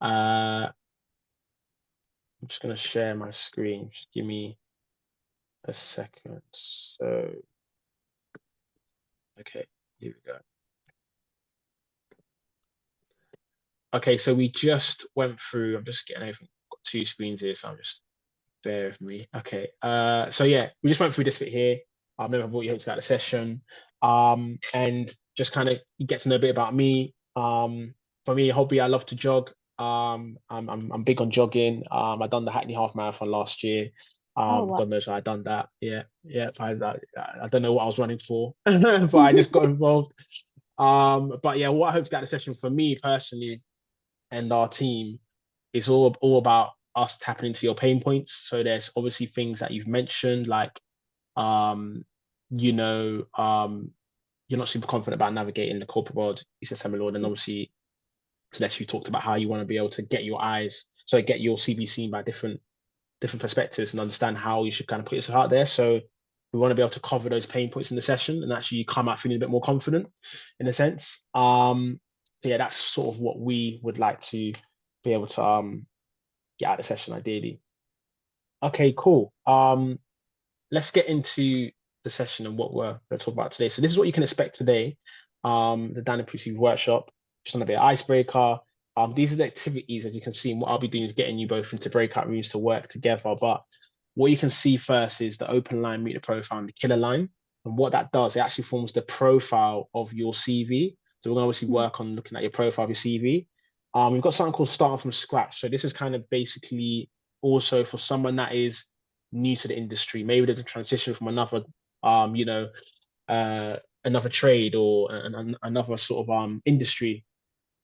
I'm just gonna share my screen. Just give me a second. So, okay, here we go. Okay, so we just went through. I'm just getting everything. Got two screens here, so I'm just bear with me. Okay. So yeah, we just went through this bit here. I've never brought you here to the session. And just kind of get to know a bit about me. For me, hobby, I love to jog. I'm big on jogging. I done the Hackney Half Marathon last year. Oh, wow. God knows I done that. Yeah, yeah. I don't know what I was running for, but I just got involved. But yeah, what I hope to get out of the session for me personally and our team is all about us tapping into your pain points. So there's obviously things that you've mentioned, like um, you know, you're not super confident about navigating the corporate world. You said semi law, then obviously Celeste, you talked about how you want to be able to get your eyes, so get your CV seen by different perspectives and understand how you should kind of put yourself out there. So we want to be able to cover those pain points in the session and actually you come out feeling a bit more confident in a sense. So yeah, that's sort of what we would like to be able to get out of the session ideally. Okay, cool. Let's get into the session and what we're going to talk about today. So this is what you can expect today. The Dan and Pussy workshop, just on a bit of icebreaker. These are the activities, as you can see, and what I'll be doing is getting you both into breakout rooms to work together. But what you can see first is the open line, meet the profile, and the killer line. And what that does, it actually forms the profile of your CV. So we're going to obviously Hmm. work on looking at your profile of your CV. We've got something called starting from scratch. So this is kind of basically also for someone that is new to the industry. Maybe there's a transition from another, um, you know, uh, another trade or another sort of industry.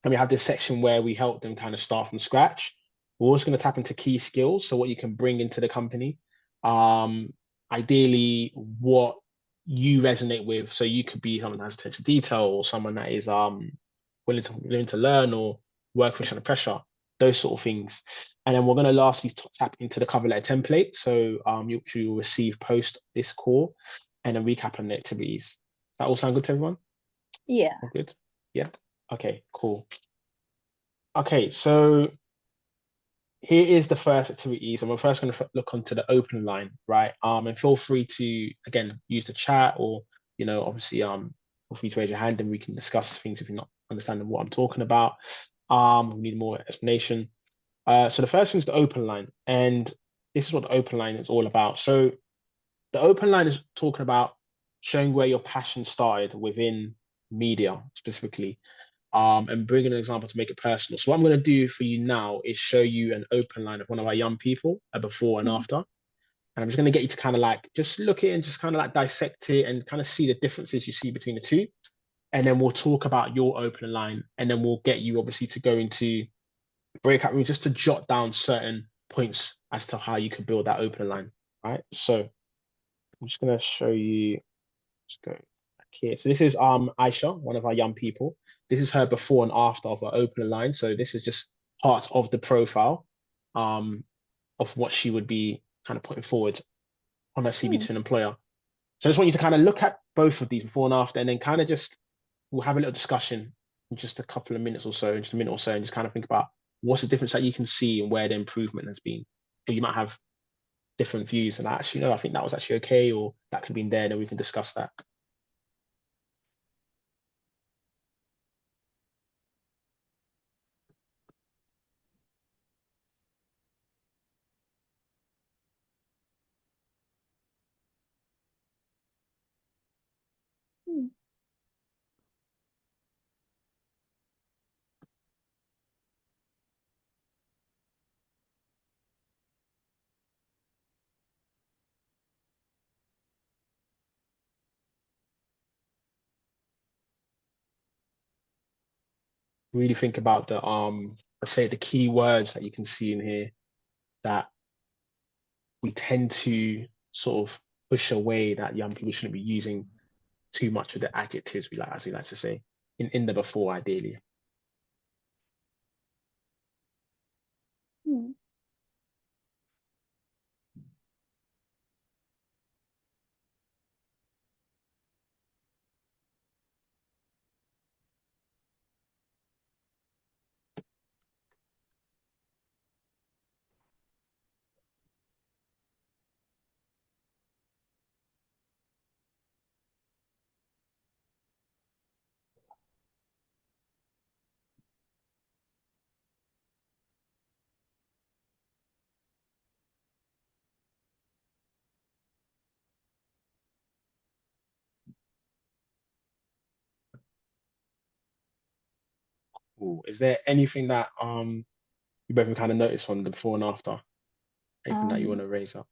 And we have this section where we help them kind of start from scratch. We're also going to tap into key skills, so what you can bring into the company. Um, Ideally, what you resonate with. So you could be someone that has attention to detail, or someone that is willing to learn or work with under pressure. Those sort of things. And then we're going to lastly tap into the cover letter template. So you'll receive post this call and then recap on the activities. Does that all sound good to everyone? Yeah. All good? Yeah. Okay, cool. Okay, so here is the first activities, and we're first going to look onto the open line, right? And feel free to again use the chat, or obviously, feel free to raise your hand, and we can discuss things if you're not understanding what I'm talking about. We need more explanation. So the first thing is the open line, and this is what the open line is all about. So the open line is talking about showing where your passion started within media specifically, and bringing an example to make it personal. So what I'm going to do for you now is show you an open line of one of our young people, a before and Hmm. after. And I'm just going to get you to kind of like just look at it and just kind of like dissect it and kind of see the differences you see between the two. And then we'll talk about your open line, and then we'll get you obviously to go into breakout room just to jot down certain points as to how you could build that open line. Right. So I'm just going to show you. Just go back here. So this is Aisha, one of our young people. This is her before and after of her opening line. So this is just part of the profile um of what she would be kind of putting forward on her CV Hmm. to an employer. So I just want you to kind of look at both of these before and after, and then kind of just we'll have a little discussion in just a couple of minutes or so, just a minute or so, and just kind of think about what's the difference that you can see and where the improvement has been. So you might have different views, and actually, no, I think that was actually okay, or that could have been there, and then we can discuss that. Hmm. Really think about the let's say the key words that you can see in here that we tend to sort of push away, that young people shouldn't be using too much of the adjectives we like, as we like to say, in the before ideally. Hmm. Ooh, is there anything that you both kind of noticed from the before and after? Anything that you want Um, to raise up?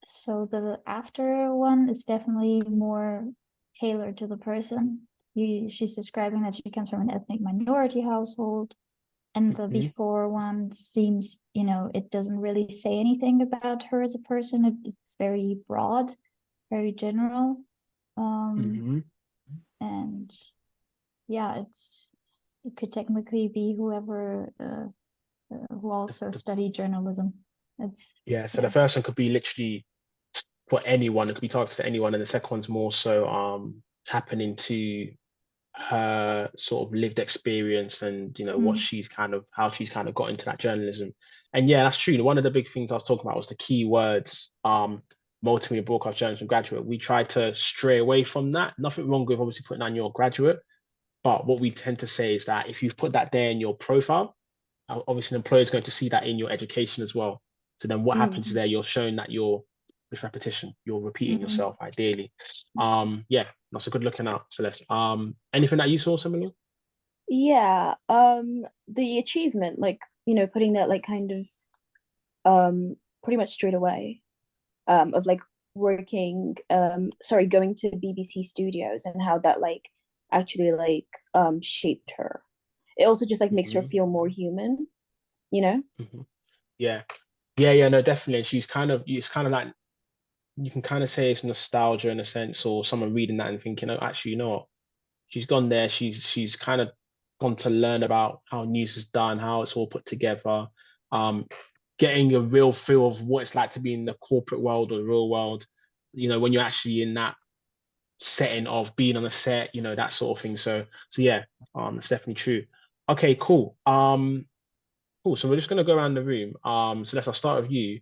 so the after one is definitely more tailored to the person. She's describing that she comes from an ethnic minority household, and the Hmm. before one seems, it doesn't really say anything about her as a person. It's very broad, very general. Um, Hmm. and yeah, it could technically be whoever who also studied journalism. It's Yeah, so the yeah. first one could be literally for anyone. It could be targeted to anyone, and the second one's more so tapping into her sort of lived experience and what Mm, she's kind of how she's kind of got into that journalism. And yeah, that's true. One of the big things I was talking about was the key words, multimedia broadcast journalism graduate. We tried to stray away from that. Nothing wrong with obviously putting on your graduate, but what we tend to say is that if you've put that there in your profile, obviously an employer is going to see that in your education as well. So then what happens is mm, there you're showing that you're with repetition, you're repeating mm. yourself ideally. Yeah, that's a good looking out, Celeste. Anything that you saw similar? Yeah, the achievement, like, putting that like kind of pretty much straight away, of like going to BBC Studios and how that like actually like shaped her. It also just like makes her Hmm. feel more human, you know? Hmm. Yeah. Yeah, no, definitely. And she's kind of it's kind of like you can kind of say it's nostalgia in a sense, or someone reading that and thinking, oh, actually, you know what? She's gone there. She's kind of gone to learn about how news is done, how it's all put together, um, getting a real feel of what it's like to be in the corporate world or the real world. When you're actually in that setting of being on a set, that sort of thing. So yeah, it's definitely true. Okay, cool. Cool. So we're just gonna go around the room. So I'll start with you.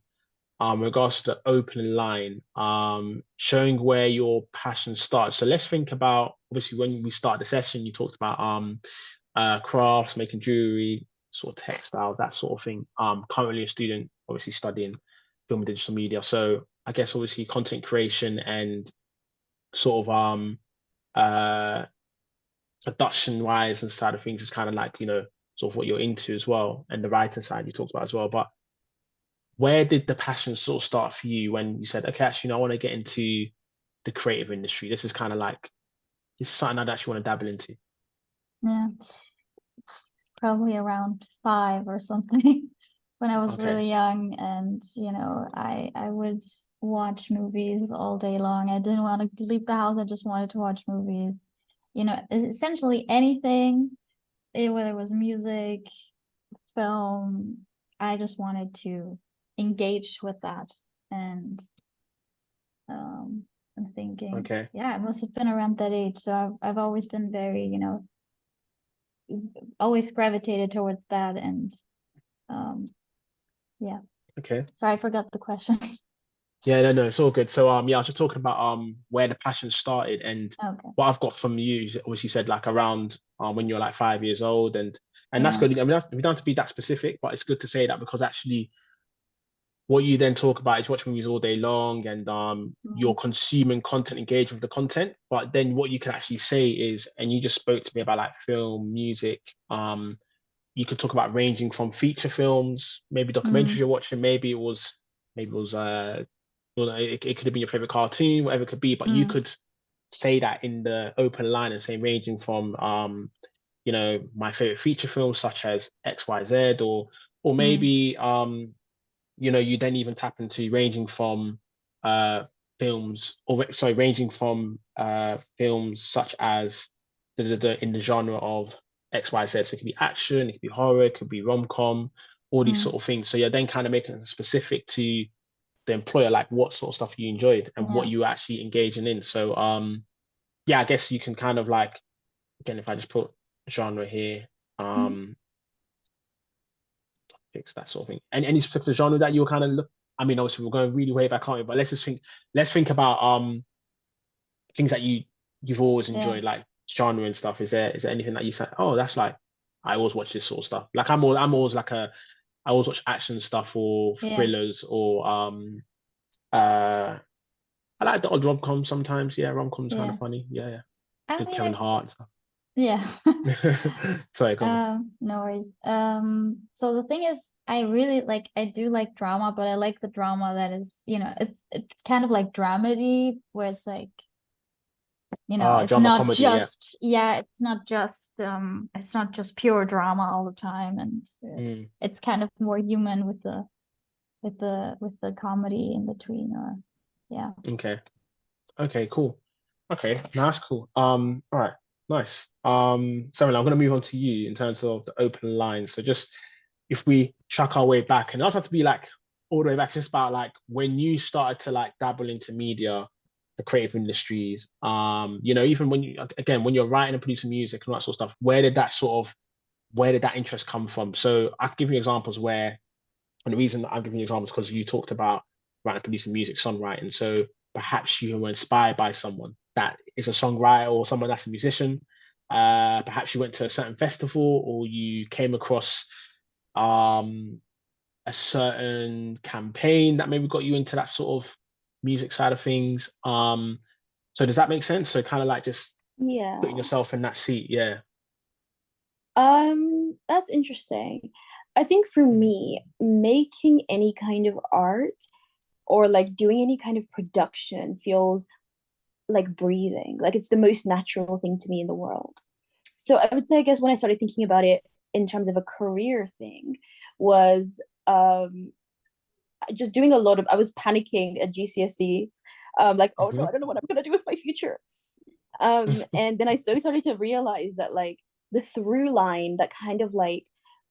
Regards to the opening line, showing where your passion starts. So let's think about obviously when we started the session, you talked about crafts, making jewelry, sort of textiles, that sort of thing. Currently a student, obviously studying film and digital media. So I guess obviously content creation and sort of uh production wise and side of things is kind of like, sort of what you're into as well. And the writing side you talked about as well. But where did the passion sort of start for you when you said, okay, actually, I want to get into the creative industry? This is kind of like, this is something I'd actually want to dabble into. Yeah, probably around 5 or something when I was Okay. really young, and I would watch movies all day long. I didn't want to leave the house. I just wanted to watch movies. Essentially anything, whether it was music, film, I just wanted to engage with that. And I'm thinking, Okay. yeah, I must have been around that age. So I've always been very, always gravitated towards that. And um, yeah. Okay. Sorry, I forgot the question. Yeah, no, it's all good. So yeah, I was just talking about where the passion started, and Okay. what I've got from you is obviously said like around when you're like 5 years old, and that's Yeah. good. I mean, we don't have to be that specific, but it's good to say that because actually what you then talk about is watching movies all day long and you're Mm, consuming content, engaged with the content. But then what you can actually say is, and you just spoke to me about like film, music, you could talk about ranging from feature films, maybe documentaries mm, you're watching, maybe it was it could have been your favorite cartoon, whatever it could be, but you mm, could say that in the open line and say ranging from my favorite feature films such as XYZ or mm, maybe you then even tap into ranging from films or sorry, ranging from films such as in the genre of XYZ. So it could be action, it could be horror, it could be rom-com, all these mm. sort of things. So you're then kind of making it specific to the employer, like what sort of stuff you enjoyed and what Yeah. you actually engaging in. So yeah, I guess you can kind of like again if I just put genre here, Mm, um fix that sort of thing. And any particular genre that you were kind of look. I mean, obviously we're going really way back, aren't we? But let's think about things that you've always yeah. enjoyed, like genre and stuff. Is there anything that you say, oh, that's like I always watch this sort of stuff. Like I'm always like I always watch action stuff or Yeah. thrillers or uh I like the odd rom com sometimes. Yeah, rom com's kind Yeah. of funny. Yeah, yeah. I Good mean, Kevin Hart and stuff. Yeah. Sorry, go on. No worries. So the thing is, I do like drama, but I like the drama that is, it's kind of like dramedy, where it's like, it's Drama not comedy, yeah. just, yeah, it's not just pure drama all the time, and Mm, it's kind of more human with the comedy in between, or yeah. okay. Okay, cool. Okay, now that's cool. All right, nice. Samuel, I'm gonna move on to you in terms of the open line. So just if we track our way back, and it doesn't have to be like all the way back, just about like when you started to like dabble into media, the creative industries. Even when you again when you're writing and producing music and all that sort of stuff, where did that interest come from? So I can give you examples where, and the reason I'm giving you examples because you talked about writing, producing music, songwriting. So perhaps you were inspired by someone that is a songwriter or someone that's a musician. Perhaps you went to a certain festival or you came across um, a certain campaign that maybe got you into that sort of music side of things. So does that make sense? So kind of like just putting Yeah. yourself in that seat. Yeah. That's interesting. I think for Mm, me, making any kind of art or like doing any kind of production feels like breathing. Like it's the most natural thing to me in the world. So I would say, I guess when I started thinking about it in terms of a career thing, was just doing a lot of, I was panicking at GCSEs, like, oh no, mhm, I don't know what I'm gonna do with my future. And then I slowly started to realize that like the through line that kind of like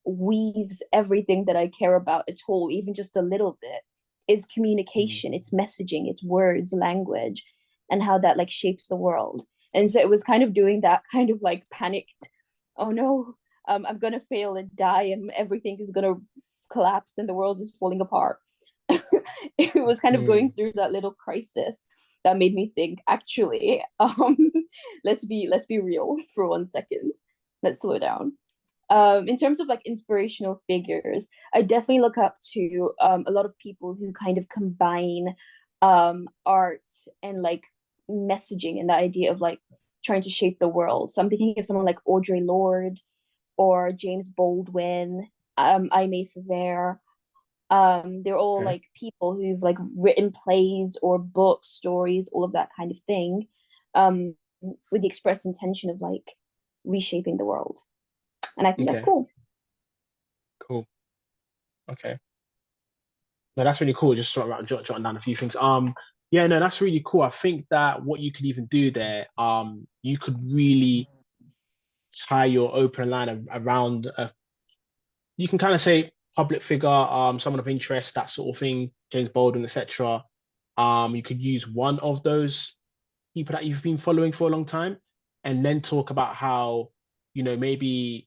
weaves everything that I care about at all, even just a little bit, is mm, communication, it's messaging, it's words, language, and how that like shapes the world. And so it was kind of doing that kind of like panicked, oh no, I'm gonna fail and die and everything is gonna collapse and the world is falling apart. It was kind of going mm. through that little crisis that made me think, actually, let's be real for 1 second. Let's slow down. In terms of like inspirational figures, I definitely look up to a lot of people who kind of combine art and like messaging and the idea of like trying to shape the world. So I'm thinking of someone like Audre Lorde or James Baldwin, Aimee Césaire. They're all Okay. like people who've like written plays or books, stories, all of that kind of thing, um, with the express intention of like reshaping the world. And I think that's Okay. cool. Cool. Okay. No, that's really cool. Just sort of jotting down a few things. Yeah, no, that's really cool. I think that what you could even do there, you could really tie your open line around you can kind of say public figure, someone of interest, that sort of thing, James Baldwin, etc. You could use one of those people that you've been following for a long time, and then talk about how, maybe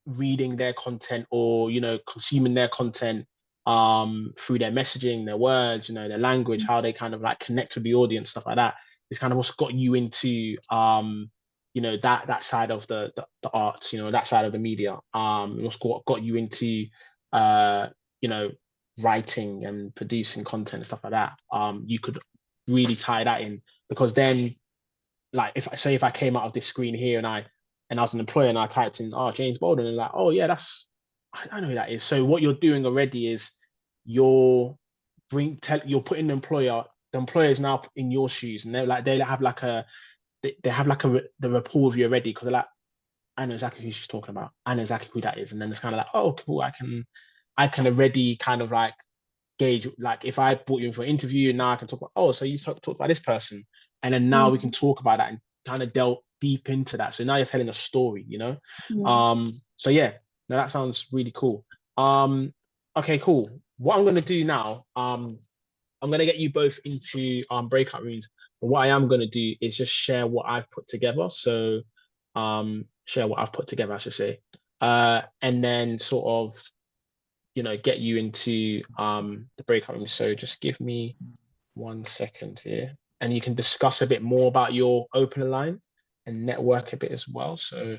reading their content or consuming their content through their messaging, their words, their language, how they kind of like connect with the audience, stuff like that. It's kind of what's got you into that side of the arts, that side of the media. What's got you into uh you know writing and producing content and stuff like that. You could really tie that in, because then, like, if I came out of this screen here and I was an employer and I typed in, oh, James Bolden, and like, oh yeah, I know who that is. So what you're doing already is you're you're putting the employer is now in your shoes, and they have like they have like the rapport with you already, because they're like, I know exactly who she's talking about. I know exactly who that is. And then it's kind of like, oh, cool. I can already kind of like gauge, like if I brought you in for an interview, now I can talk about, oh, so you talked about this person. And then now we can Mm, talk about that and kind of delve deep into that. So now you're telling a story. yeah. So yeah, now that sounds really cool. Okay, cool. What I'm gonna do now, I'm gonna get you both into breakout rooms. But what I am gonna do is just share what I've put together. So share what I've put together, I should say. And then sort of, get you into the breakout room. So just give me 1 second here. And you can discuss a bit more about your opener line and network a bit as well. So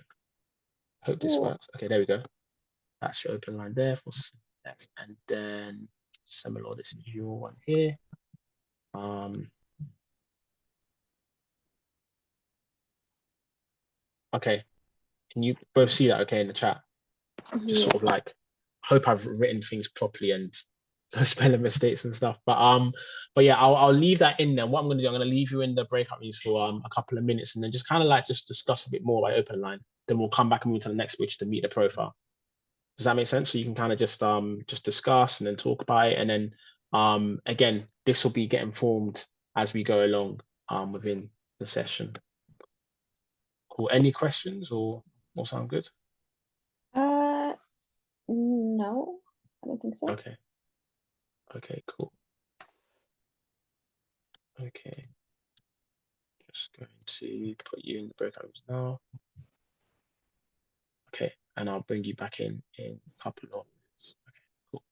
hope this Cool. works. Okay, there we go. That's your open line there for next. And then similar, this is your one here. Um, okay. Can you both see that okay in the chat? Just Yeah. sort of like hope I've written things properly and no spelling mistakes and stuff. But yeah, I'll leave that in there. What I'm gonna do, I'm gonna leave you in the breakout rooms for a couple of minutes and then just kind of like just discuss a bit more by open line. Then we'll come back and move to the next switch to meet the profile. Does that make sense? So you can kind of just discuss and then talk about it. And then again, this will be getting formed as we go along within the session. Cool. Any questions or all sound good? No, I don't think so. Okay. Okay, cool. Okay. Just going to put you in the breakout rooms now. Okay, and I'll bring you back in a couple of minutes. Okay, cool.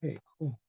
Okay, cool.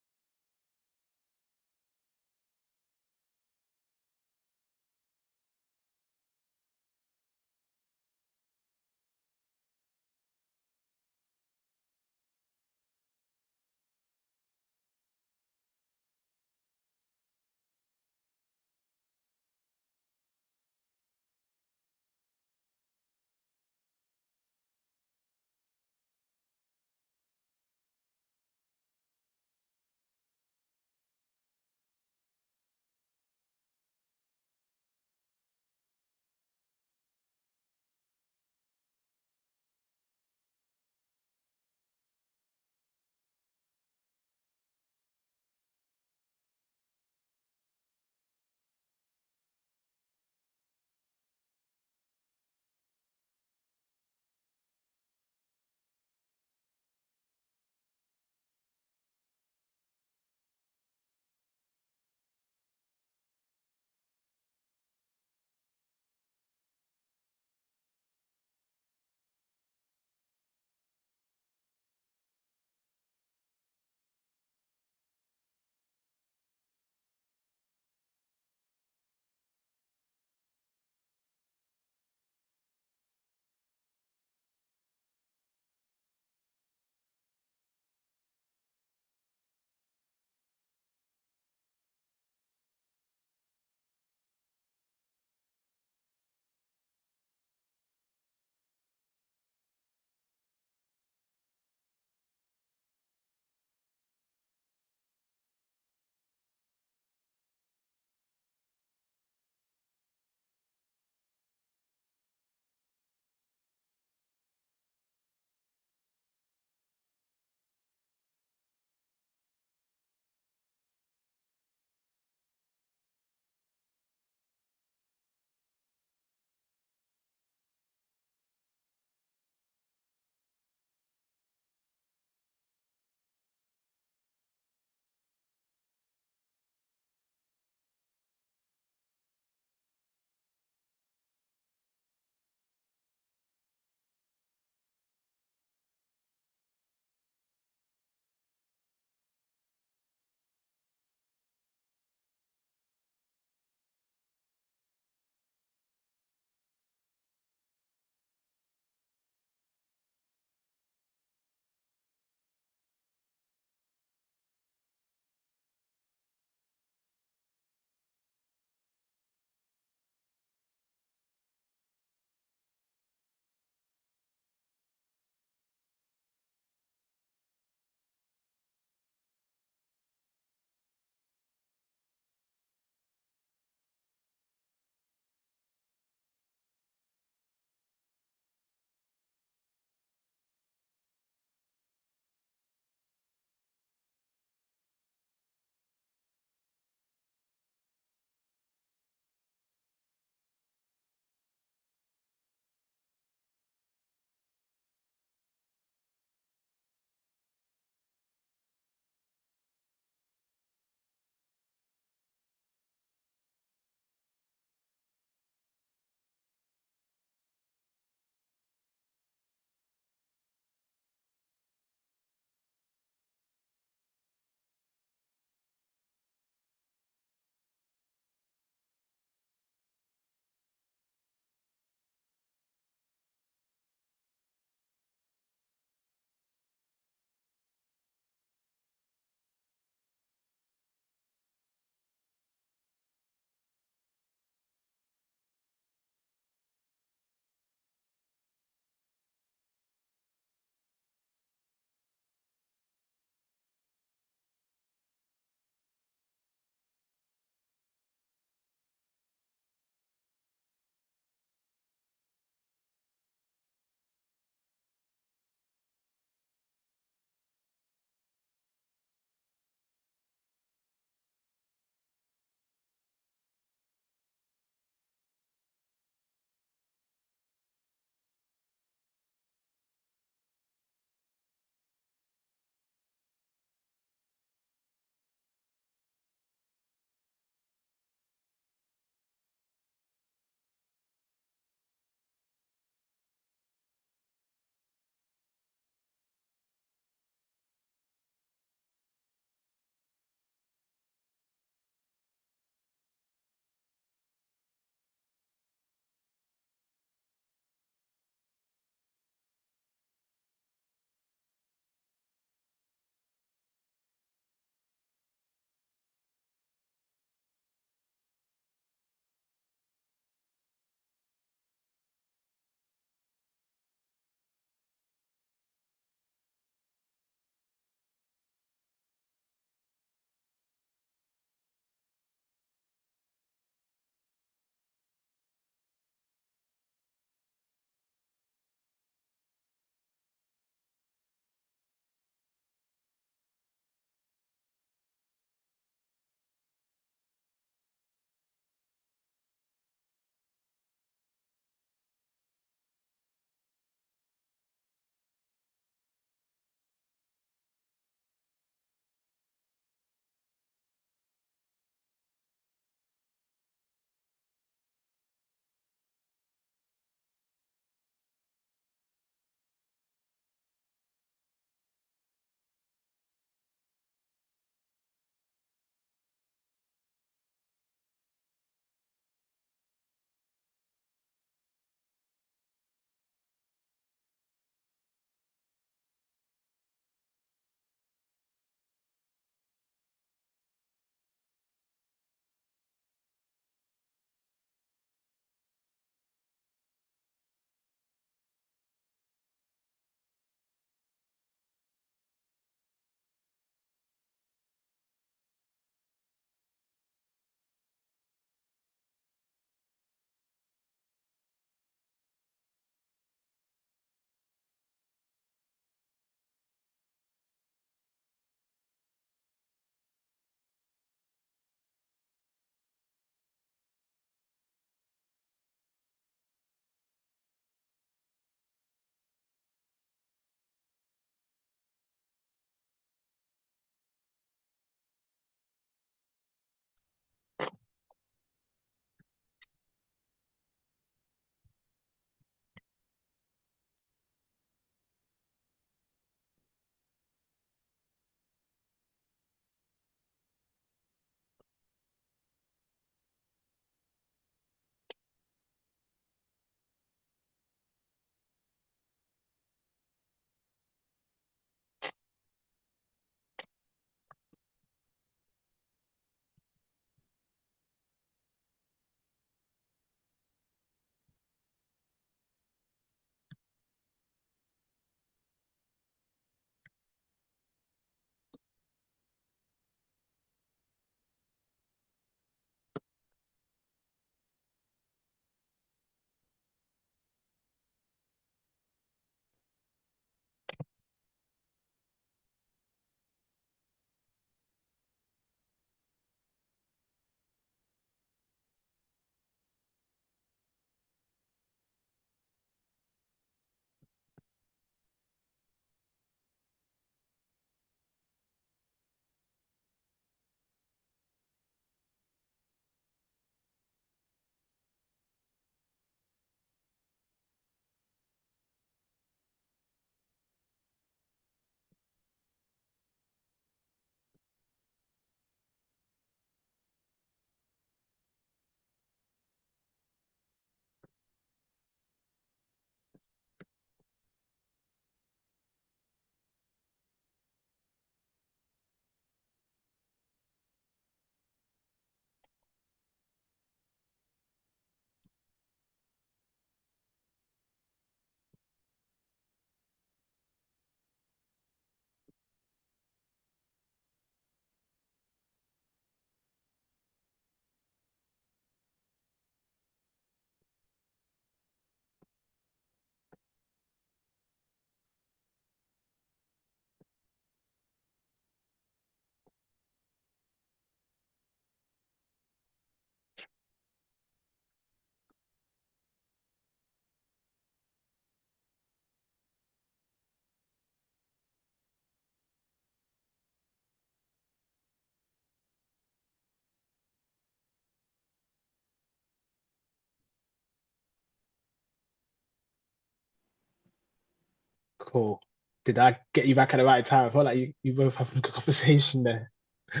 Cool. Did I get you back at the right time? I felt like you both having a good conversation there. Uh,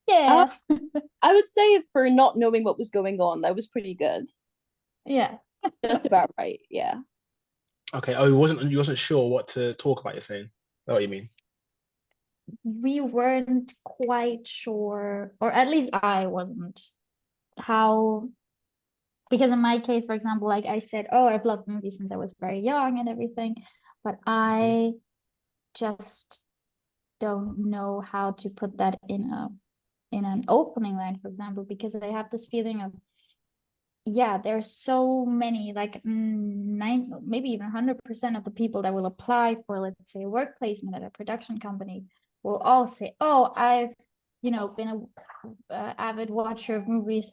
Yeah. I would say for not knowing what was going on, that was pretty good. Yeah. Just about right. Yeah. Okay. Oh, you wasn't sure what to talk about, you're saying? Is that what you mean? We weren't quite sure, or at least I wasn't, how, because in my case, for example, like I said, oh, I've loved movies since I was very young and everything, but Mhm. I just don't know how to put that in an opening line, for example, because I have this feeling of, yeah, there's so many, like nine, maybe even 100% of the people that will apply for, let's say, a work placement at a production company will all say, oh, I've, been a avid watcher of movies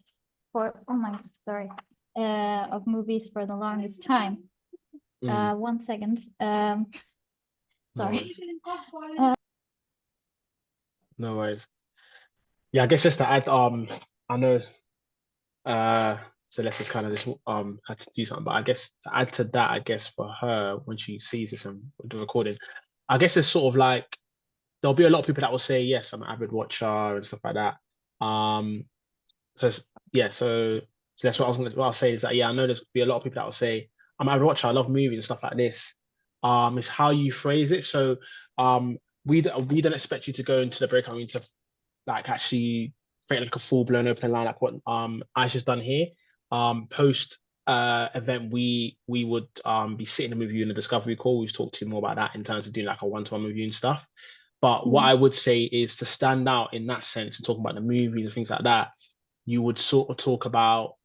for, oh my, sorry, of movies for the longest time. Mm, 1 second. no Sorry. worries. No worries. Yeah, I guess just to add, I know Celeste kind of just had to do something, but I guess to add to that, I guess for her when she sees this and the recording, I guess it's sort of like there'll be a lot of people that will say, yes, I'm an avid watcher and stuff like that. Um, so yeah, so that's what I'll say is that yeah, I know there's be a lot of people that will say I'm an avid watcher, I love movies and stuff like this. It's how you phrase it. So we don't expect you to go into the breakout room to like actually create like a full blown open line like what Aisha's done here. Post event we would be sitting with you in a discovery call. We've talked to you more about that in terms of doing like a one-to-one review and stuff. But what Mhm. I would say is to stand out in that sense and talking about the movies and things like that, you would sort of talk about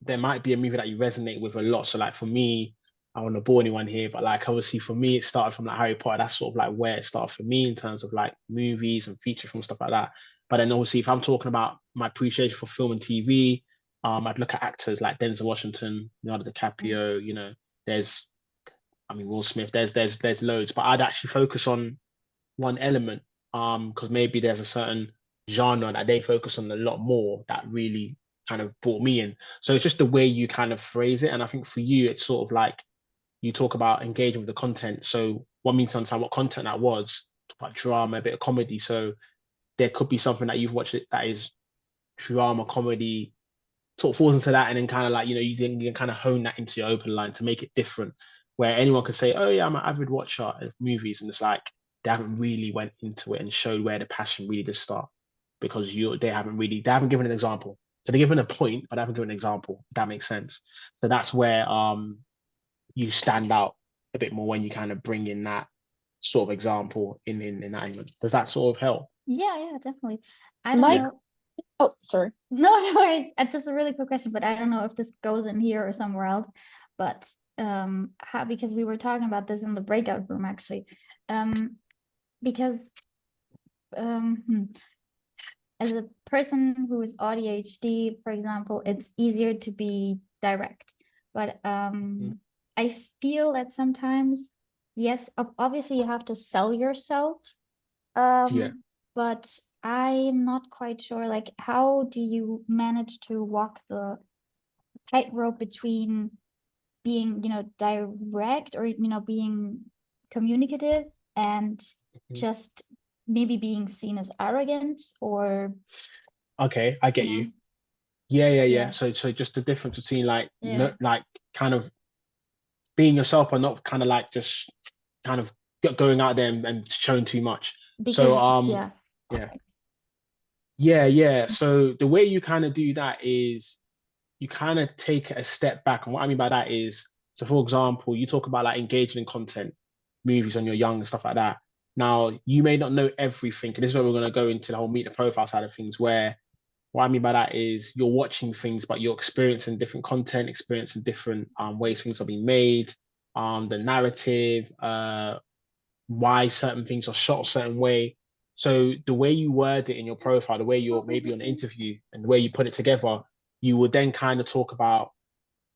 there might be a movie that you resonate with a lot. So like for me, I don't want to bore anyone here, but like obviously for me, it started from like Harry Potter. That's sort of like where it started for me in terms of like movies and feature film stuff like that. But then obviously, if I'm talking about my appreciation for film and TV, I'd look at actors like Denzel Washington, Leonardo DiCaprio. There's, I mean, Will Smith. There's loads, but I'd actually focus on one element, because maybe there's a certain genre that they focus on a lot more that really kind of brought me in. So it's just the way you kind of phrase it. And I think for you, it's sort of like you talk about engaging with the content. So one means to understand what content that was, talk about drama, a bit of comedy. So there could be something that you've watched that is drama, comedy, sort of falls into that, and then kind of like you can kind of hone that into your open line to make it different, where anyone could say, "Oh yeah, I'm an avid watcher of movies," and it's like they haven't really went into it and showed where the passion really does start, because they haven't given an example. So they're given a point, but they haven't given an example. If that makes sense. So that's where you stand out a bit more when you kind of bring in that sort of example in that element. Does that sort of help? Yeah, definitely. I don't Mike, Yeah. know. oh, sorry. No, no worries. Just a really quick question, but I don't know if this goes in here or somewhere else. But how, because we were talking about this in the breakout room actually. Because um, as a person who is ADHD, for example, it's easier to be direct. But Mhm. I feel that sometimes, yes, obviously you have to sell yourself. Yeah. But I'm not quite sure, like, how do you manage to walk the tightrope between being, direct, or, being communicative, and Mhm. just maybe being seen as arrogant, or, Okay, I you get know, you. Yeah, yeah, yeah. yeah, So just the difference between like no, yeah. like kind of being yourself and not kind of like just kind of going out there and showing too much. So Because, yeah. yeah. Yeah, yeah. So the way you kind of do that is you kind of take a step back. And what I mean by that is, so for example, you talk about like engaging in content, movies when you're young and stuff like that. Now, you may not know everything, and this is where we're going to go into the whole meet the profile side of things, where what I mean by that is you're watching things, but you're experiencing different content, experiencing different ways things are being made, the narrative, why certain things are shot a certain way. So the way you word it in your profile, the way you're maybe on an interview and the way you put it together, you would then kind of talk about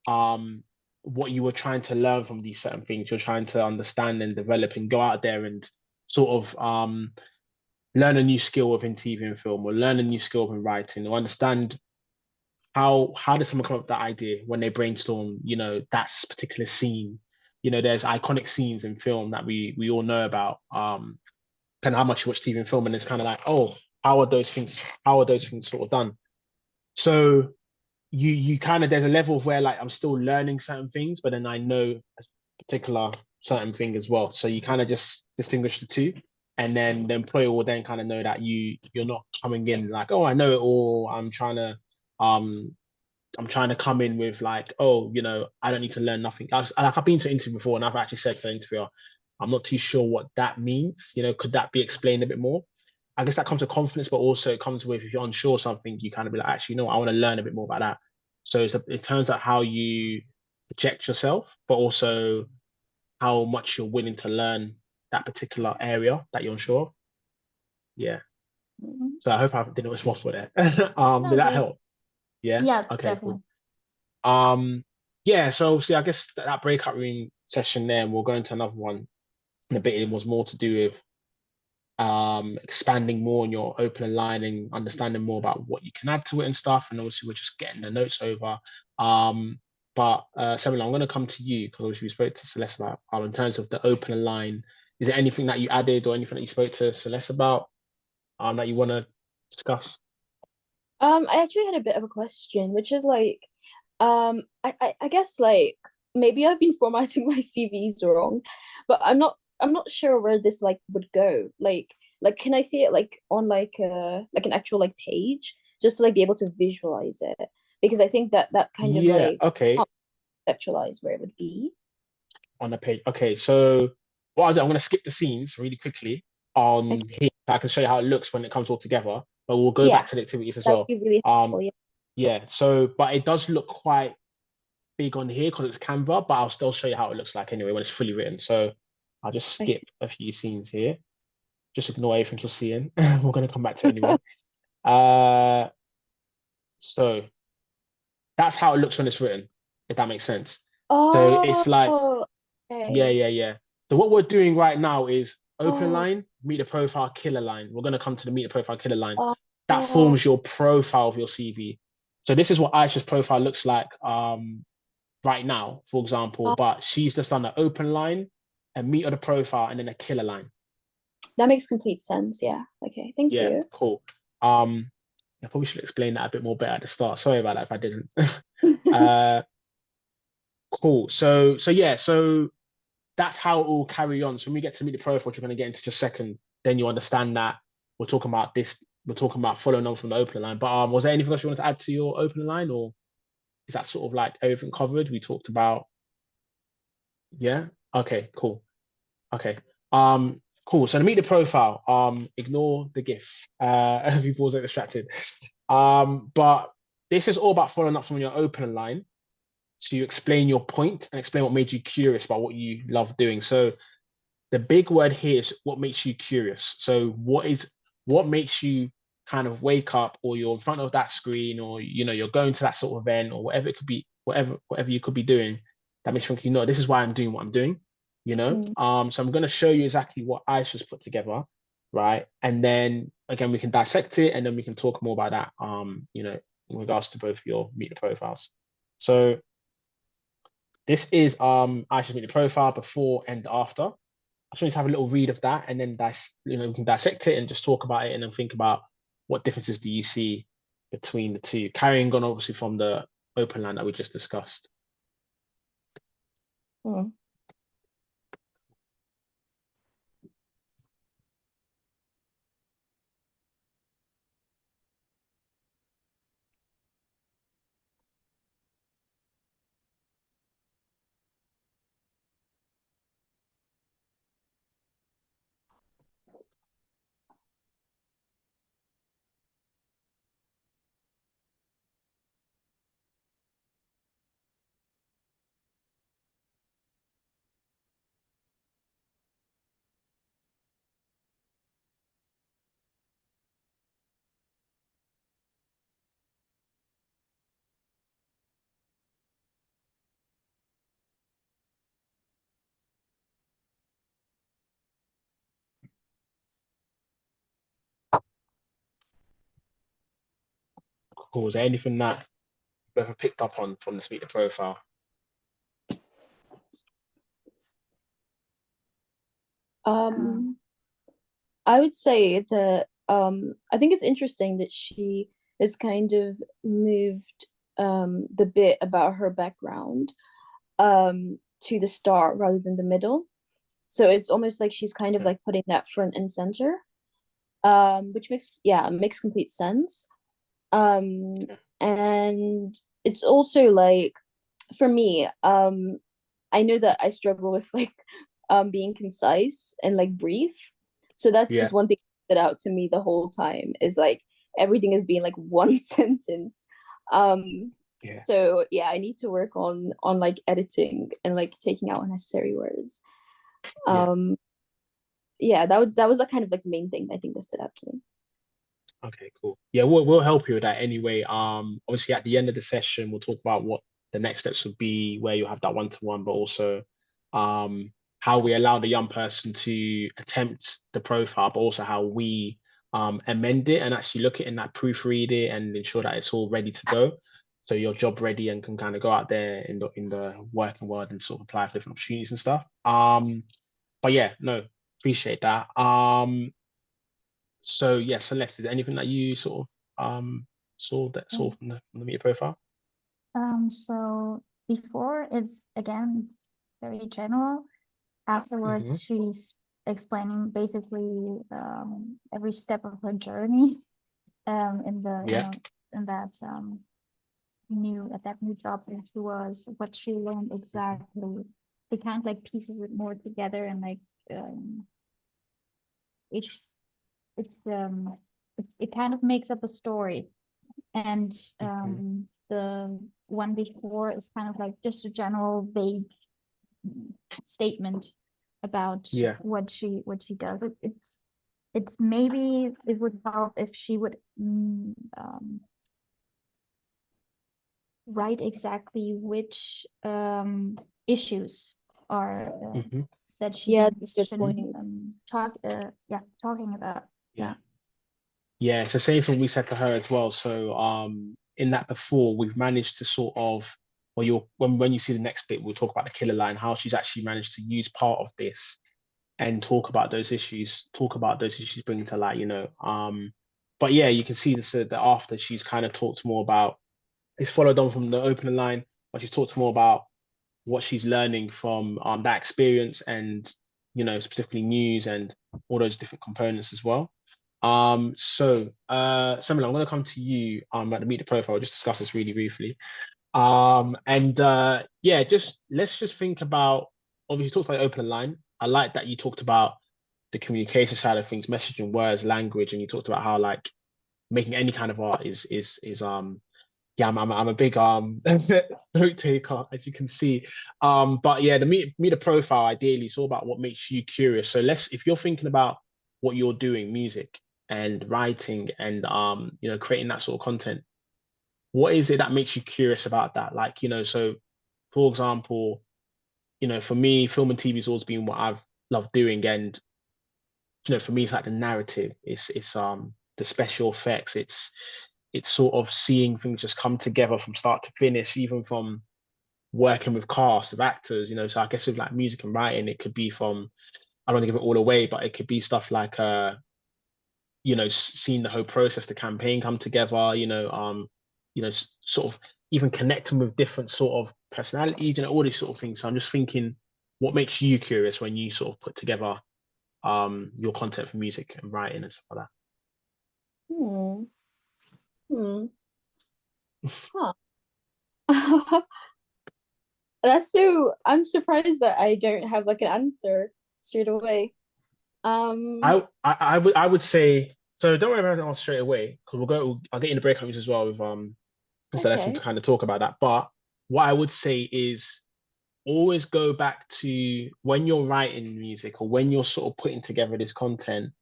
um what you were trying to learn from these certain things. You're trying to understand and develop and go out there and sort of learn a new skill within TV and film, or learn a new skill within writing, or understand how does someone come up with that idea when they brainstorm, that particular scene. you know, there's iconic scenes in film that we all know about. Depending on how much you watch TV and film, and it's kind of like, oh, how are those things sort of done? So you kind of, there's a level of where like I'm still learning certain things, but then I know a particular certain thing as well. So you kind of just distinguish the two, and then the employer will then kind of know that you're not coming in like, oh, I know it all. Um I'm trying to come in with like, oh, you know, I don't need to learn nothing. I've been to an interview before, and I've actually said to the interviewer, I'm not too sure what that means. You know, could that be explained a bit more? I guess that comes with confidence, but also it comes with, if you're unsure of something, you kind of be like, actually, you know what, I want to learn a bit more about that. So it turns out how you project yourself, but also how much you're willing to learn that particular area that you're unsure of. Yeah. Mhm. So I hope I didn't response for that. No, Did that good. help? Yeah. Yeah, Okay, definitely. cool. Um, yeah, so obviously I guess that breakout room session there, and we'll go into another one in a bit. It was more to do with expanding more on your open line and understanding more about what you can add to it and stuff. And obviously we're just getting the notes over. But Semilla, I'm gonna come to you because obviously we spoke to Celeste about in terms of the open line. Is there anything that you added or anything that you spoke to Celeste about that you want to discuss? I actually had a bit of a question, which is like, I guess like maybe I've been formatting my CVs wrong, but I'm not sure where this like would go. Like can I see it like on like an actual like page just to like be able to visualize it? Because I think that kind of Yeah, like okay. helps conceptualize where it would be. On the page. Okay, so what I'll do, I'm going to skip the scenes really quickly on Okay. here. I can show you how it looks when it comes all together, but we'll go Yeah, back to the activities as that would well. be really helpful. Yeah. Yeah, so, but it does look quite big on here because it's Canva, but I'll still show you how it looks like anyway when it's fully written. So I'll just Okay. skip a few scenes here. Just ignore everything you're seeing. We're going to come back to it anyway. Uh, so that's how it looks when it's written, if that makes sense. So it's like, Oh, yeah, okay. yeah, yeah. So what we're doing right now is open Oh, line, meet the profile, killer line. We're going to come to the meet the profile, killer line. That oh, forms your profile of your CV. So this is what Aisha's profile looks like right now, for example. oh, But she's just done an open line, a meet of the profile, and then a killer line. that makes complete sense. Yeah. Okay. Thank Yeah, you. cool. I probably should explain that a bit more better at the start. Sorry about that if I didn't. uh, cool. So yeah, so that's how it will carry on. So when we get to meet the profile, which we're going to get into just a second, then you understand that we're talking about this. We're talking about following on from the opening line. But was there anything else you wanted to add to your opening line, or is that sort of like everything covered? We talked about. Yeah. Okay. Cool. Okay. Cool. So to meet the profile, ignore the GIF. People get distracted. But this is all about following up from your opening line to explain your point and explain what made you curious about what you love doing. So the big word here is what makes you curious. So what makes you kind of wake up, or you're in front of that screen, or you know you're going to that sort of event, or whatever it could be, whatever you could be doing, that makes you think, you know, this is why I'm doing what I'm doing. You know, Mm, so I'm going to show you exactly what Aisha's put together, right? And then again we can dissect it, and then we can talk more about that. You know, in regards to both your meet the profiles. So this is Aisha's meet the profile before and after. I just want you to have a little read of that, and then we can dissect it and just talk about it, and then think about what differences do you see between the two. Carrying on, obviously, from the open line that we just discussed. mm. Cool. Is there anything that you've ever picked up on from this meet the profile? Um, I would say that I think it's interesting that she has kind of moved the bit about her background to the start rather than the middle. So it's almost like she's kind of Yeah. like putting that front and center, which makes complete sense. And it's also like for me, I know that I struggle with like being concise and like brief. So that's Yeah. just one thing that stood out to me the whole time is like everything is being like one sentence. Um Yeah. so yeah, I need to work on like editing and like taking out unnecessary words. Yeah. Um yeah, that was like kind of like the main thing I think that stood out to me. Okay, cool. Yeah, we'll help you with that anyway. Obviously at the end of the session, we'll talk about what the next steps would be, where you'll have that one-to-one, but also how we allow the young person to attempt the profile, but also how we amend it and actually look at it in that proofread it and ensure that it's all ready to go. So you're job ready and can kind of go out there in the working world and sort of apply for different opportunities and stuff. But yeah, no, appreciate that. So yeah, Celeste, is there anything that you sort of saw from the media profile? So before it's again it's very general. Hmm. Afterwards, she's explaining basically every step of her journey in the Yeah. in that new job where she was, what she learned Mhm. exactly. It kind of like pieces it more together and like um, it's it kind of makes up a story. And Mhm. the one before is kind of like just a general vague statement about Yeah. what she does. It's maybe it would help if she would write exactly which issues are Hmm. that she's Yeah, that's a good interested point. in talking about. Yeah. Yeah. Yeah. It's the same thing we said to her as well. So in that before, we've managed to sort of, well, you'll when you see the next bit, we'll talk about the killer line, how she's actually managed to use part of this and talk about those issues bringing to light, you know. But yeah, you can see this that after she's kind of talked more about it's followed on from the opening line, but she's talked more about what she's learning from that experience and specifically news and all those different components as well. Samuel, I'm going to come to you at the meet the profile. We'll just discuss this really briefly. And yeah, just let's just think about obviously you talked about the opening line. I like that you talked about the communication side of things, messaging, words, language, and you talked about how like making any kind of art is yeah, I'm a big note taker, as you can see. But yeah, the meet the profile ideally is all about what makes you curious. So let's if you're thinking about what you're doing, music and writing and creating that sort of content, what is it that makes you curious about that? Like, so for example, for me, film and TV has always been what I've loved doing. And for me, it's like the narrative. It's the special effects. It's sort of seeing things just come together from start to finish, even from working with cast of actors. So I guess with like music and writing, it could be from I don't want to give it all away, but it could be stuff like seeing the whole process, the campaign come together. Sort of even connecting with different sort of personalities. All these sort of things. So I'm just thinking, what makes you curious when you sort of put together your content for music and writing and stuff like Hmm. Hmm. Huh. That's so I'm surprised that I don't have like an answer straight away. Um, I would say so. Don't worry about it all straight away because I'll get in the breakout rooms as well with Celeste okay. to kind of talk about that. But what I would say is always go back to when you're writing music or when you're sort of putting together this content.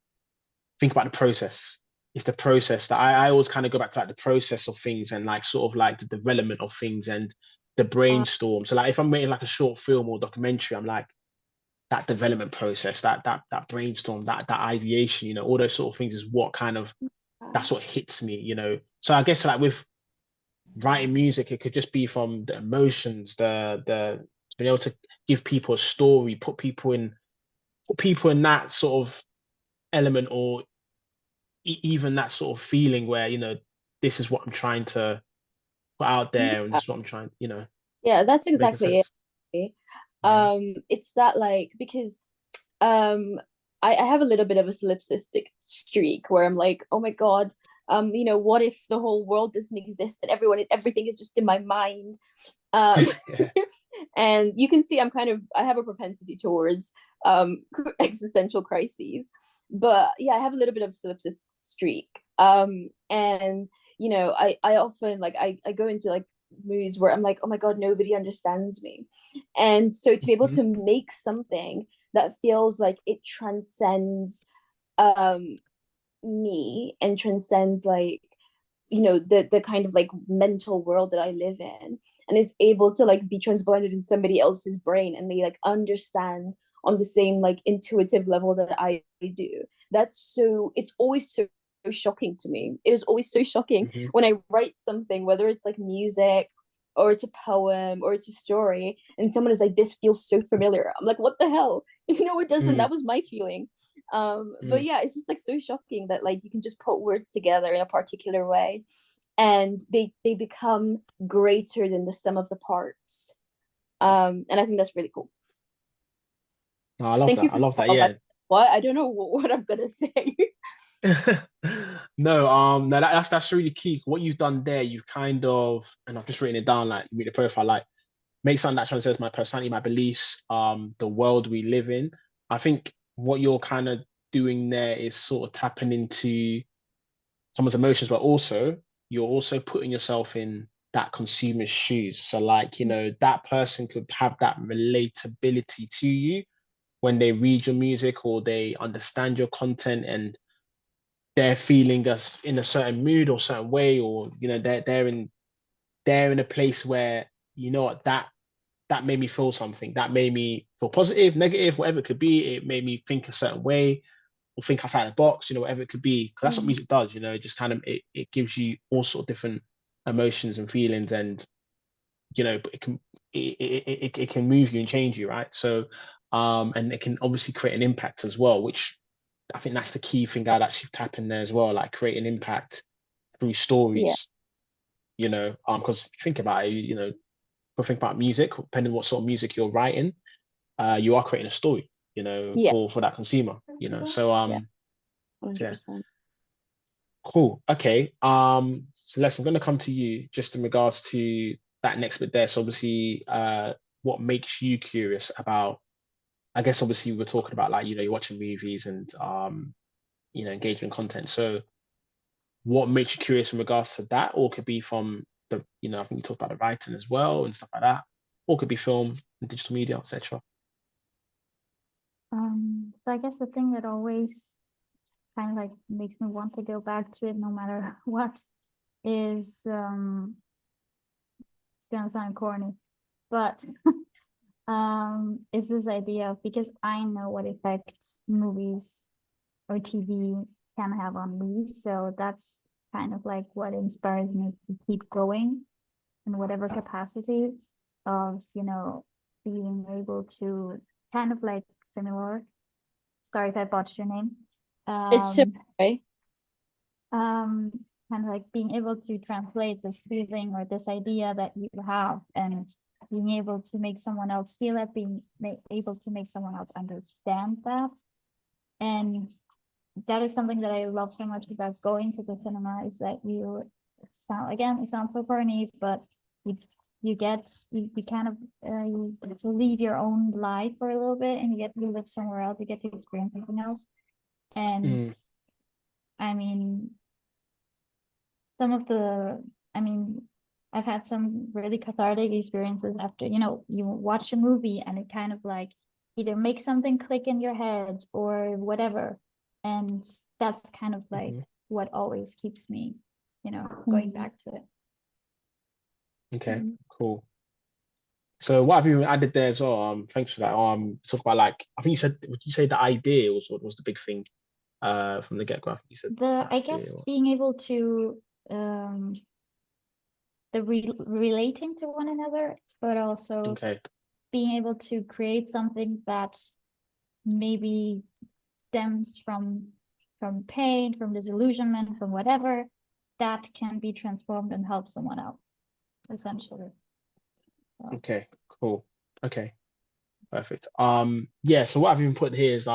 Think about the process. It's the process that I always kind of go back to like the process of things and like sort of like the development of things and the Uh, brainstorm. So like if I'm making like a short film or documentary, I'm like that development process, that brainstorm, that ideation, all those sort of things is what kind of that's what hits me. So I guess like with writing music, it could just be from the emotions, the being able to give people a story, put people in put people in that sort of element, or even that sort of feeling where, this is what I'm trying to put out there, and Yeah, this is what I'm trying, yeah, that's making exactly sense. it. Mm. It's that like because um I have a little bit of a solipsistic streak where I'm like, oh my God, what if the whole world doesn't exist and everything is just in my mind? Um Yeah. and you can see I have a propensity towards existential crises. But yeah, I have a little bit of a solipsistic streak. And I often like I go into like moods where I'm like, oh my God, nobody understands me. And so to be able Mhm. to make something that feels like it transcends um me and transcends like the kind of like mental world that I live in, and is able to like be transplanted in somebody else's brain and they like understand on the same like intuitive level that I do. It's always so shocking to me. It is always so shocking Mhm. when I write something, whether it's like music or it's a poem or it's a story, and someone is like, this feels so familiar. I'm like, what the hell? It doesn't. Mm. That was my feeling. But Mm. yeah, it's just like so shocking that like you can just put words together in a particular way and they become greater than the sum of the parts. And I think that's really cool. No, I love Thank you that. I for love that. all that. Yeah. What? I don't know what I'm gonna say. No, no, that's really key. What you've done there, you've kind of, and I've just written it down, like read the profile, like make something that transcends my personality, my beliefs, the world we live in. I think what you're kind of doing there is sort of tapping into someone's emotions, but also you're also putting yourself in that consumer's shoes. So like, that person could have that relatability to you when they read your music or they understand your content, and they're feeling us in a certain mood or certain way, or they're in a place where, what, that made me feel something, that made me feel positive, negative, whatever it could be. It made me think a certain way or think outside the box, whatever it could be, because that's what Mhm. music does. It just kind of it gives you all sort of different emotions and feelings, and but it can move you and change you, right? So and it can obviously create an impact as well, which I think that's the key thing I'd actually tap in there as well, like create an impact through Yeah, stories, because think about it, think about music, depending on what sort of music you're writing, you are creating a story, yeah, for that consumer, So yeah, yeah, 100%. cool. Okay. So Les, I'm gonna come to you just in regards to that next bit there. So obviously, what makes you curious about, I guess obviously we were talking about, like, you're watching movies and engagement content. So what makes you curious in regards to that, or could be from the, I think you talked about the writing as well and stuff like that, or could be film and digital media, etc. So I guess the thing that always kind of like makes me want to go back to it no matter what is it's gonna sound corny, but is this idea of, because I know what effect movies or TV can have on me, so that's kind of like what inspires me to keep going in whatever capacity of, being able to kind of like similar. Sorry if I botched your name. It's so Um, right. um, kind of like being able to translate this feeling or this idea that you have, and being able to make someone else feel it, being able to make someone else understand that. And that is something that I love so much about going to the cinema, is that it sounds so corny, but you you kind of you get to leave your own life for a little bit, and you get to live somewhere else, you get to experience something else. And Mm. I mean, some of the I mean, I've had some really cathartic experiences after, you watch a movie and it kind of like either makes something click in your head or whatever. And that's kind of like Mhm. what always keeps me, going Mhm. back to it. Okay, Mhm. cool. So what have you added there as well? Thanks for that. Talk about, like, I think you said, would you say the idea was the big thing from the get-go? I think you said The the I idea. guess being able to the relating to one another, but also Okay. being able to create something that maybe stems from pain, from disillusionment, from whatever, that can be transformed and help someone else, essentially. So, Okay, cool. Okay, perfect. Yeah, so what I've even put here is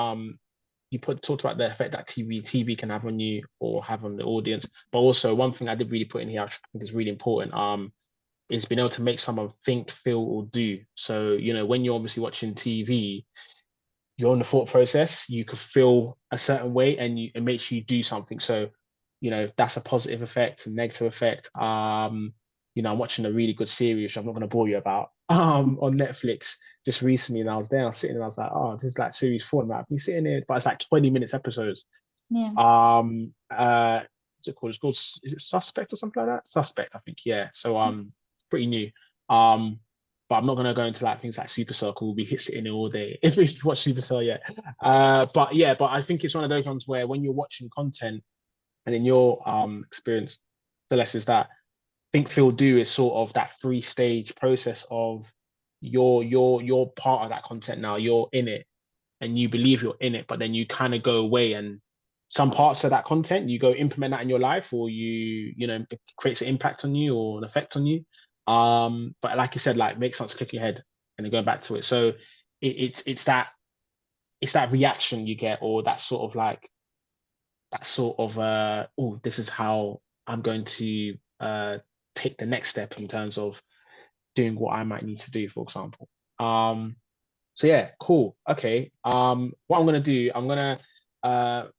you talked about the effect that TV can have on you or have on the audience, but also one thing I did really put in here, I think is really important, is being able to make someone think, feel, or do. So, when you're obviously watching TV, you're on the thought process, you could feel a certain way and it makes you do something. So, that's a positive effect, a negative effect. I'm watching a really good series, which I'm not going to bore you about, on Netflix just recently. And I was there, I was sitting and I was like, oh, this is like series 4. And I've been sitting here, but it's like 20 minutes episodes. yeah. What's it called? Is it Suspect or something like that? Suspect, I think. Yeah. So pretty new. But I'm not gonna go into like things like Super Circle. We'll be sitting here all day if you watch Super Cell yet. But I think it's one of those ones where when you're watching content and in your experience, Celeste, is that think feel do is sort of that 3-stage process of you're part of that content now, you're in it and you believe you're in it, but then you kind of go away and some parts of that content you go implement that in your life, or it creates an impact on you or an effect on you. But like you said, like make something click in your head and then going back to it. So it's that reaction you get, or that sort of oh, this is how I'm going to take the next step in terms of doing what I might need to do, for example. So yeah, cool. Okay. What I'm gonna do,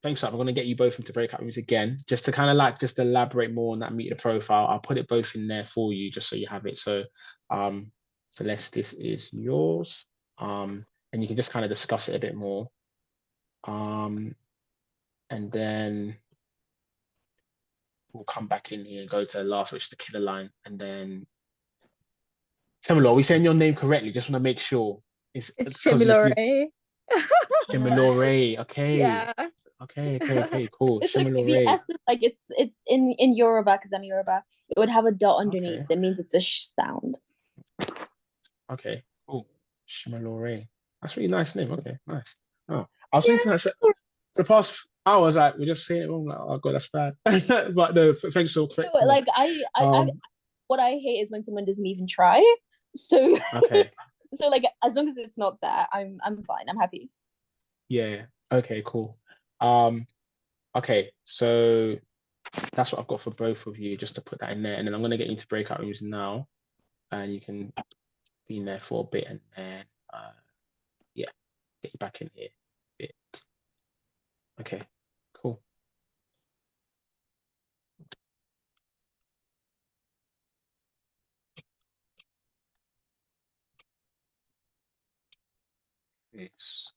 thanks, I'm gonna get you both into breakout rooms again, just to kind of like just elaborate more on that meet the profile. I'll put it both in there for you, just so you have it. So, Celeste, this is yours. And you can just kind of discuss it a bit more. And then we'll come back in here and go to the last, which is the killer line, and then Semelo, are we saying your name correctly? Just want to make sure. It's It's because it's the Chimilore. Shimilore. Okay. Yeah. Okay, cool. It's like the Shimilore. S, like it's in Yoruba, because I'm Yoruba. It would have a dot underneath. Okay. That means it's a sh sound. Okay, cool. Shimilore. That's a really nice name. Okay, nice. Oh, I was Yeah. thinking that for the past hours, like we're just saying it wrong. Like, oh god, that's bad. But no, thanks for No, correcting us. like I Um, what I hate is when someone doesn't even try. So okay. so like as long as it's not that, I'm fine. I'm happy. Yeah. Okay, cool. Um, okay, so that's what I've got for both of you, just to put that in there. And then I'm gonna get into breakout rooms now, and you can be in there for a bit, and then yeah, get you back in here. Bit. Okay, cool. Yes.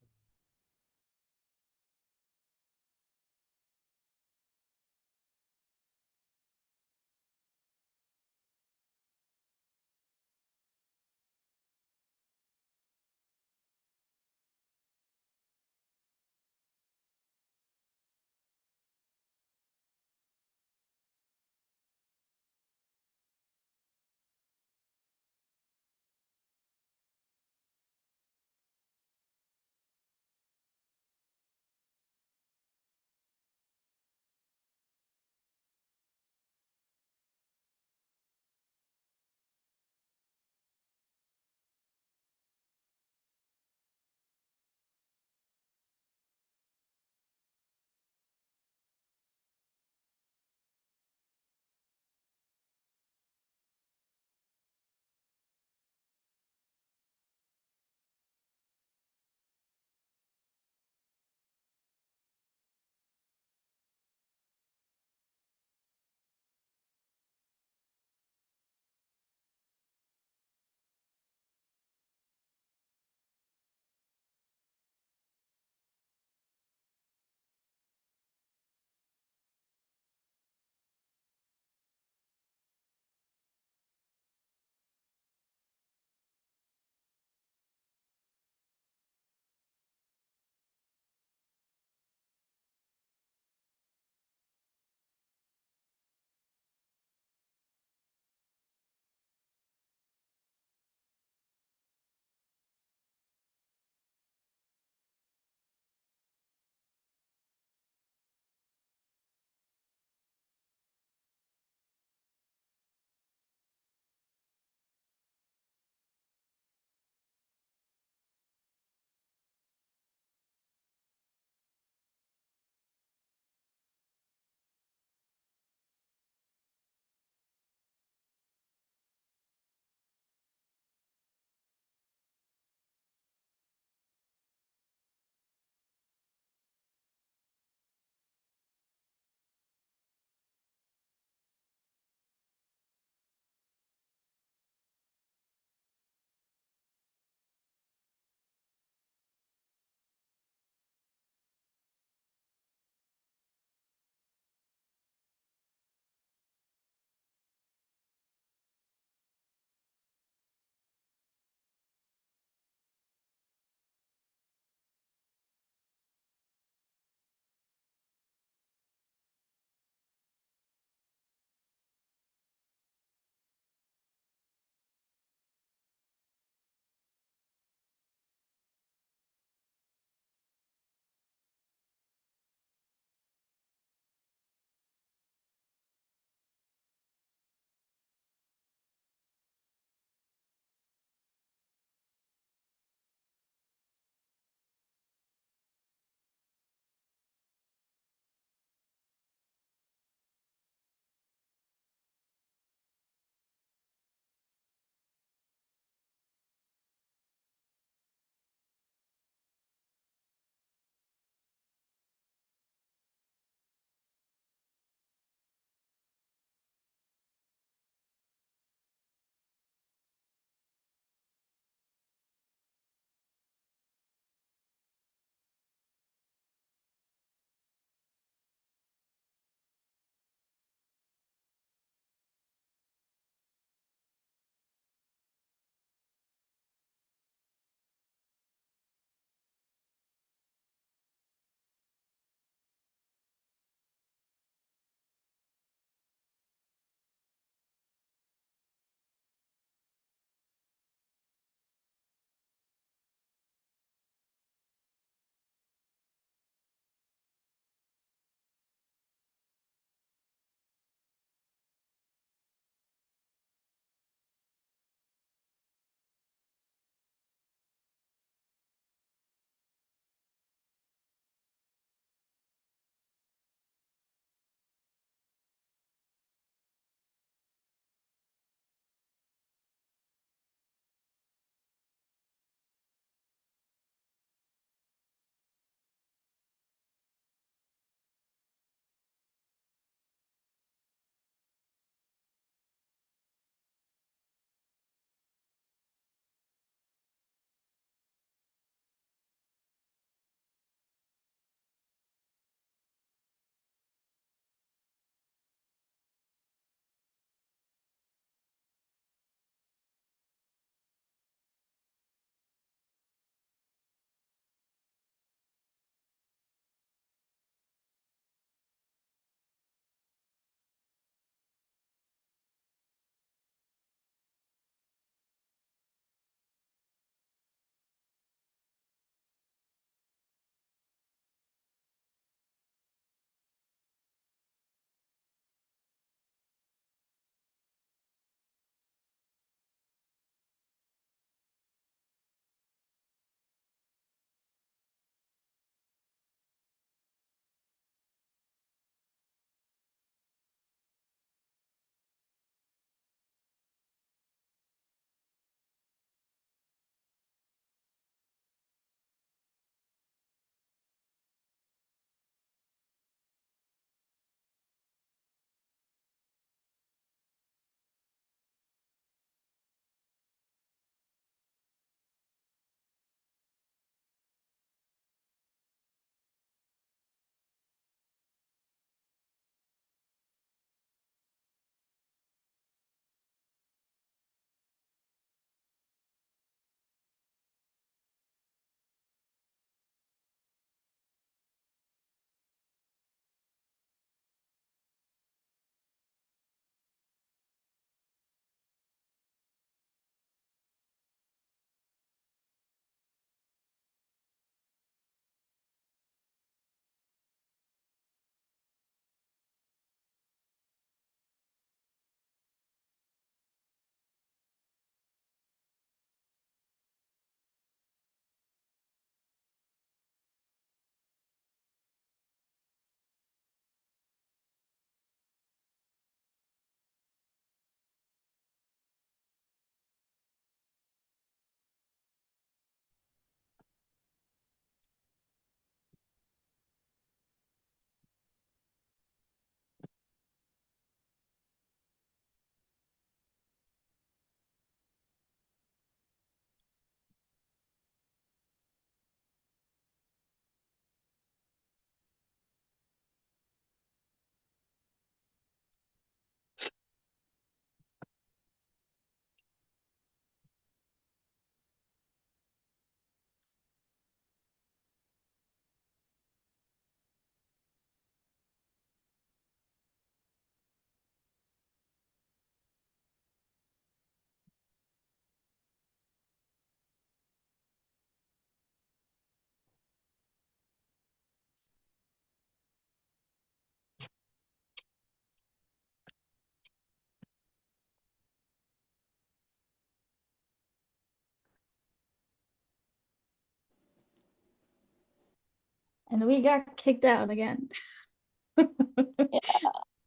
and we got kicked out again.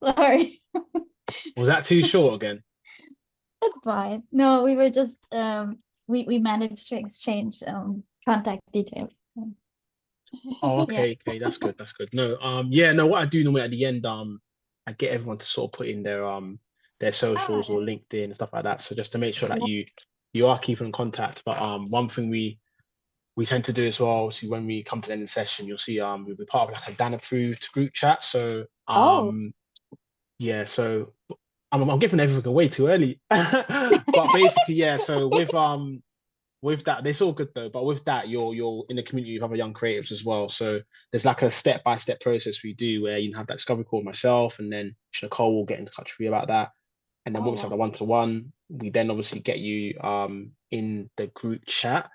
Sorry. Was that too short again? That's fine. No, we were just we managed to exchange contact details. Oh, Yeah. okay, okay, that's good, that's good. No, yeah, no, what I do normally at the end, I get everyone to sort of put in their Oh, socials or nice. LinkedIn and stuff like that. So just to make sure that you are keeping in contact. But one thing we tend to do as well, see when we come to the end of the session, you'll see we'll be part of like a Dan approved group chat. So Oh, yeah, so I'm giving everything away too early. But basically, yeah, so with that, it's all good though. But with that, you're in the community of other young creatives as well. So there's like a step-by-step process we do where you can have that discovery call with myself, and then Nicole will get in touch with you about that. And then oh once we have wow. the one-to-one, we then obviously get you in the group chat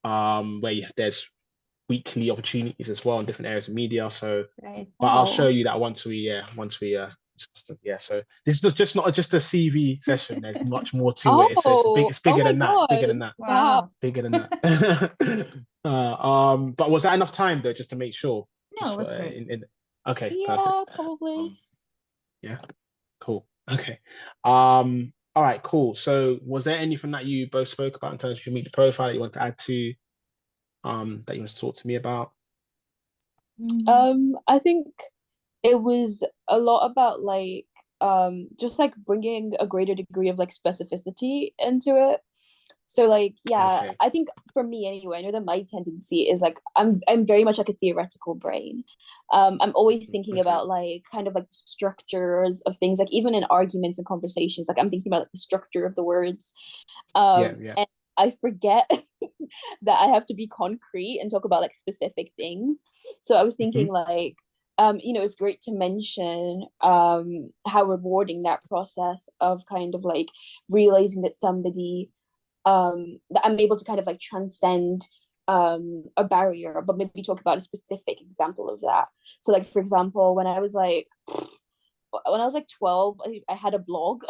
where there's weekly opportunities as well in different areas of media. So, Right. but I'll Wow. show you that once we yeah. So this is just not just a CV session. There's much more to it. Oh, It's oh bigger my than that. It's bigger God. than that. Wow. Wow. Bigger than that. But was that enough time though, just to make sure? No, Just it for was great. okay, perfect. Yeah, probably. Yeah, cool. Okay. All right, cool. So was there anything that you both spoke about in terms of your meet the profile that you want to add to that you want to talk to me about? Mm, I think it was a lot about like just like bringing a greater degree of like specificity into it. So like yeah, Okay. I think for me anyway, I know that my tendency is like I'm very much like a theoretical brain. I'm always thinking Okay. about like kind of like the structures of things, like even in arguments and conversations, like I'm thinking about like, the structure of the words. Yeah, yeah. And I forget that I have to be concrete and talk about like specific things. So I was thinking Hmm. like it's great to mention how rewarding that process of kind of like realizing that somebody that I'm able to kind of like transcend a barrier, but maybe talk about a specific example of that. So like for example, when I was like 12, I had a blog.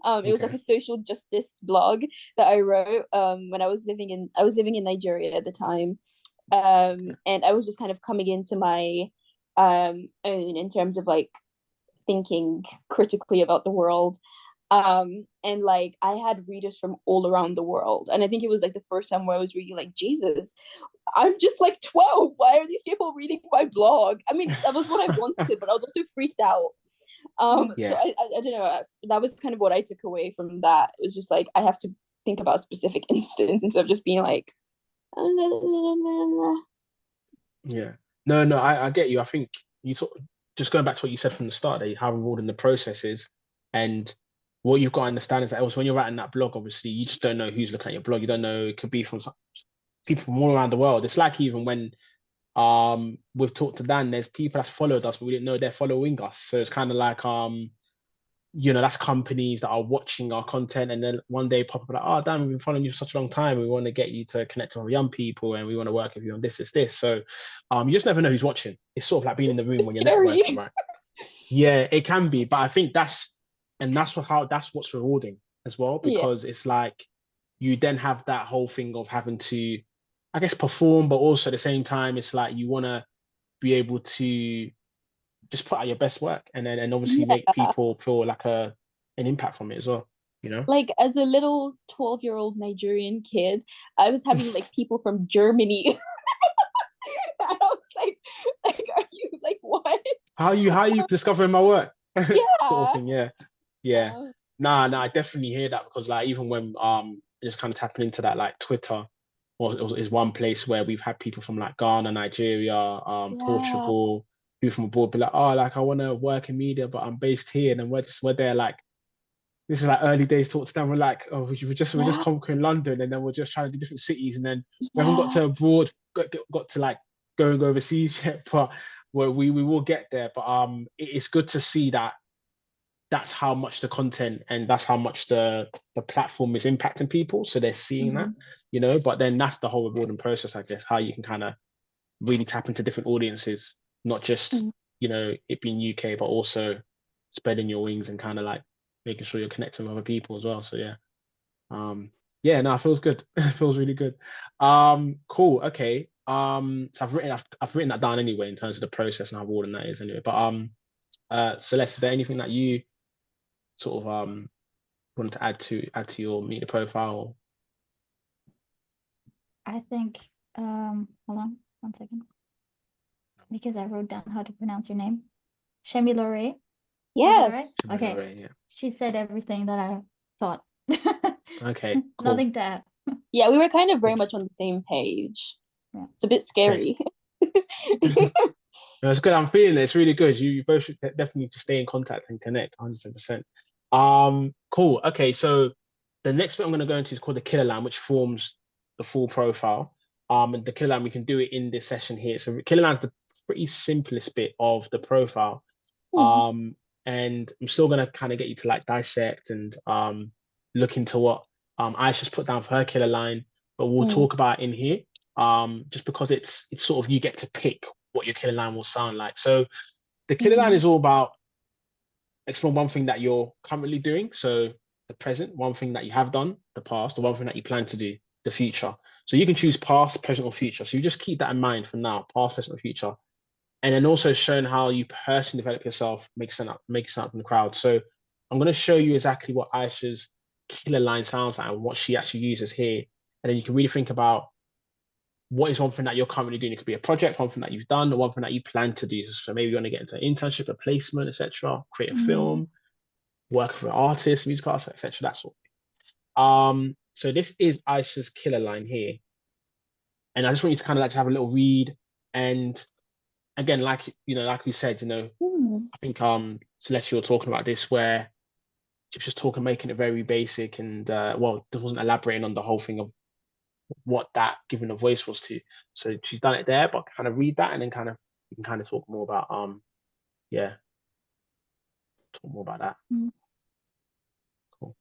It was like Okay. a social justice blog that I wrote when I was living in Nigeria at the time. Okay. And I was just kind of coming into my own in terms of like thinking critically about the world. And like I had readers from all around the world. And I think it was like the first time where I was really like, Jesus, I'm just like 12. Why are these people reading my blog? I mean, that was what I wanted, but I was also freaked out. So Yeah. I don't know. That was kind of what I took away from that. It was just like I have to think about a specific instance instead of just being like, Yeah. No, no, I get you. I think you talk, just going back to what you said from the start there, how rewarding the process is. And what you've got to understand is that also when you're writing that blog, obviously, you just don't know who's looking at your blog. You don't know, it could be from people from all around the world. It's like even when we've talked to Dan, there's people that's followed us, but we didn't know they're following us. So it's kind of like that's companies that are watching our content and then one day pop up like, oh damn, we've been following you for such a long time. We want to get you to connect to our young people and we want to work with you on this. So you just never know who's watching. It's sort of like being in the room it's when you're networking, scary. right? Yeah, it can be, but I think that's what's rewarding as well, Yeah. because it's like you then have that whole thing of having to, I guess, perform, but also at the same time, it's like you want to be able to just put out your best work and obviously make Yeah. people feel like an impact from it as well, you know? Like as a little 12-year-old Nigerian kid, I was having like people from Germany. And I was like, are you like what? How you discovering my work? Sort of Yeah. thing, yeah. Yeah. Um, Nah, I definitely hear that because like even when just kind of tapping into that like Twitter is one place where we've had people from like Ghana, Nigeria, yeah. Portugal, people from abroad be like, oh, like I want to work in media, but I'm based here, and then we're there like this is like early days talk to them. We're like, oh, we're just Yeah. conquering London, and then we're just trying to do different cities, and then we haven't got Yeah. to abroad, got to like going overseas yet, but we will get there. But it's good to see that that's how much the content and that's how much the platform is impacting people. So they're seeing that, Mhm. But then that's the whole rewarding process, I guess, how you can kind of really tap into different audiences, not just Mhm. it being UK, but also spreading your wings and kind of like making sure you're connecting with other people as well. So um, yeah, no, it feels good. It feels really good. Cool. Okay. So I've written that down anyway in terms of the process and how rewarding that is anyway. But Celeste, is there anything that you sort of wanted to add to your media profile? I think hold on 1 second. Because I wrote down how to pronounce your name. Shemi Lore. Yes. Okay. Yeah. She said everything that I thought. Okay, cool. Nothing to add. Yeah, we were kind of very much on the same page. Yeah. It's a bit scary. No, it's good. I'm feeling it. It's really good. You both should definitely just stay in contact and connect 100%. Cool. Okay, so the next bit I'm going to go into is called the killer line, which forms the full profile. And the killer line, we can do it in this session here. So killer line is the pretty simplest bit of the profile. And I'm still going to kind of get you to like dissect and look into what Aisha's put down for her killer line, but we'll talk about it in here. Just because it's sort of you get to pick what your killer line will sound like. So the killer line is all about exploring one thing that you're currently doing. So the present, one thing that you have done, the past, the one thing that you plan to do, the future. So you can choose past, present, or future. So you just keep that in mind for now, past, present, or future. And then also showing how you personally develop yourself, make sense up in the crowd. So I'm going to show you exactly what Aisha's killer line sounds like and what she actually uses here. And then you can really think about what is one thing that you're currently doing. It could be a project, one thing that you've done, or one thing that you plan to do. So maybe you want to get into an internship, a placement, etc., create a film, work for an artist, music artist, etc. That sort of thing. So this is Aisha's killer line here. And I just want you to kind of like have a little read. And again, like like we said, I think Celeste, you were talking about this where she was just talking, making it very basic and well, just wasn't elaborating on the whole thing of what that giving a voice was to. So she's done it there, but kind of read that and then kind of you can kind of talk more about yeah, talk more about that. Cool.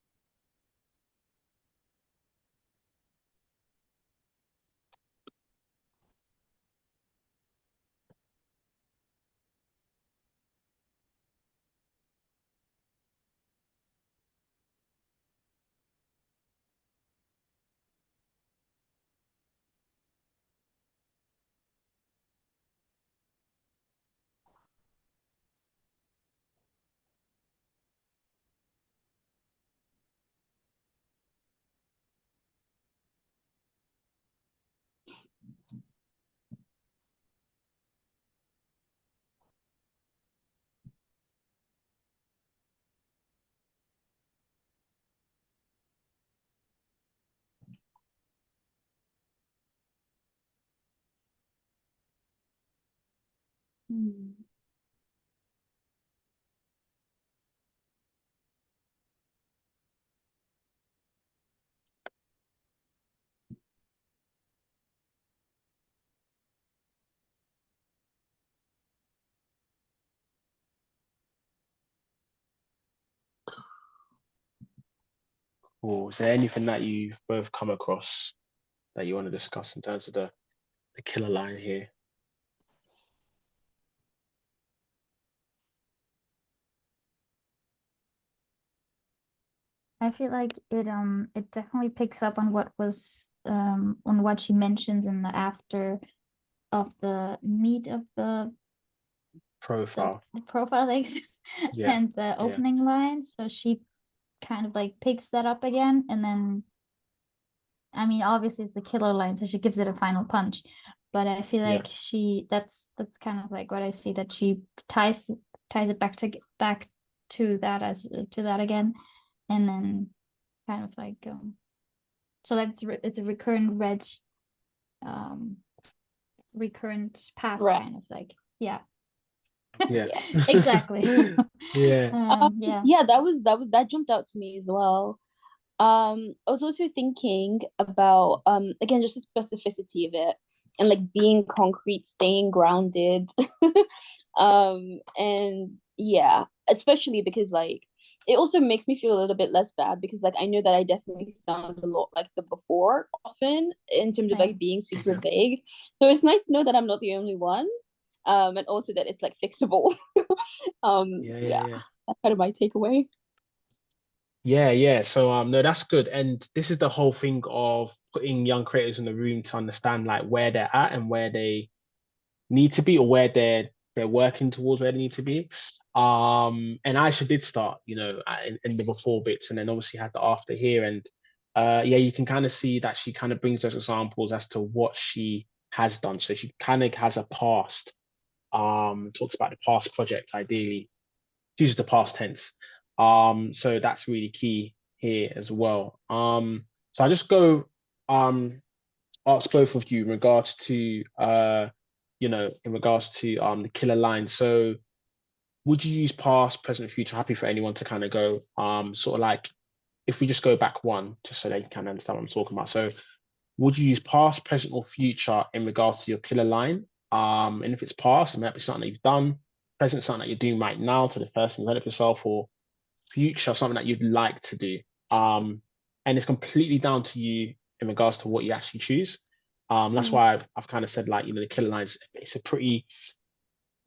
Cool. Is there anything that you've both come across that you want to discuss in terms of the killer line here? I feel like it definitely picks up on what she mentions in the after of the meat of the Profile. profile things Yeah. and the opening line. So she kind of like picks that up again, and then I mean obviously it's the killer line, so she gives it a final punch. But I feel like that's kind of like what I see, that she ties it back to that again, and then kind of like so it's a recurrent path, kind of like, yeah. Yeah. Exactly. Yeah. Yeah, that jumped out to me as well. I was also thinking about again just the specificity of it and like being concrete, staying grounded. And yeah, especially because like it also makes me feel a little bit less bad because like I know that I definitely sound a lot like the before often in terms of like being super vague. So it's nice to know that I'm not the only one. And also that it's like fixable. Yeah, that's kind of my takeaway. Yeah. So no, that's good. And this is the whole thing of putting young creators in the room to understand like where they're at and where they need to be, or where they're working towards where they need to be. And Aisha did start, in the before bits, and then obviously had the after here. And yeah, you can kind of see that she kind of brings those examples as to what she has done. So she kind of has a past, talks about the past project ideally, uses the past tense. So that's really key here as well. So I just go ask both of you in regards to in regards to the killer line. So would you use past, present, future? Happy for anyone to kind of go sort of like, if we just go back one, just so they can kind of understand what I'm talking about. So would you use past, present, or future in regards to your killer line? And if it's past, it might be something that you've done, present, something that you're doing right now to the person you develop yourself, or future, something that you'd like to do. And it's completely down to you in regards to what you actually choose. That's Mm. why I've kind of said like, the killer lines, it's a pretty,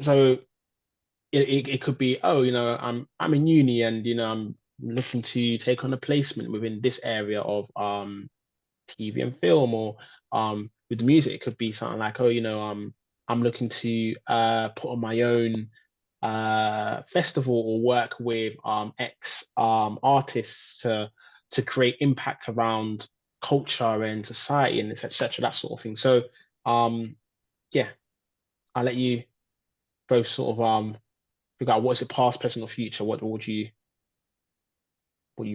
so it could be, oh, I'm in uni and I'm looking to take on a placement within this area of TV and film, or with the music, it could be something like, oh, I'm looking to put on my own festival or work with X artists to create impact around culture and society and etc. That sort of thing. So yeah, I'll let you both sort of figure out what's it past, present, or future. What are you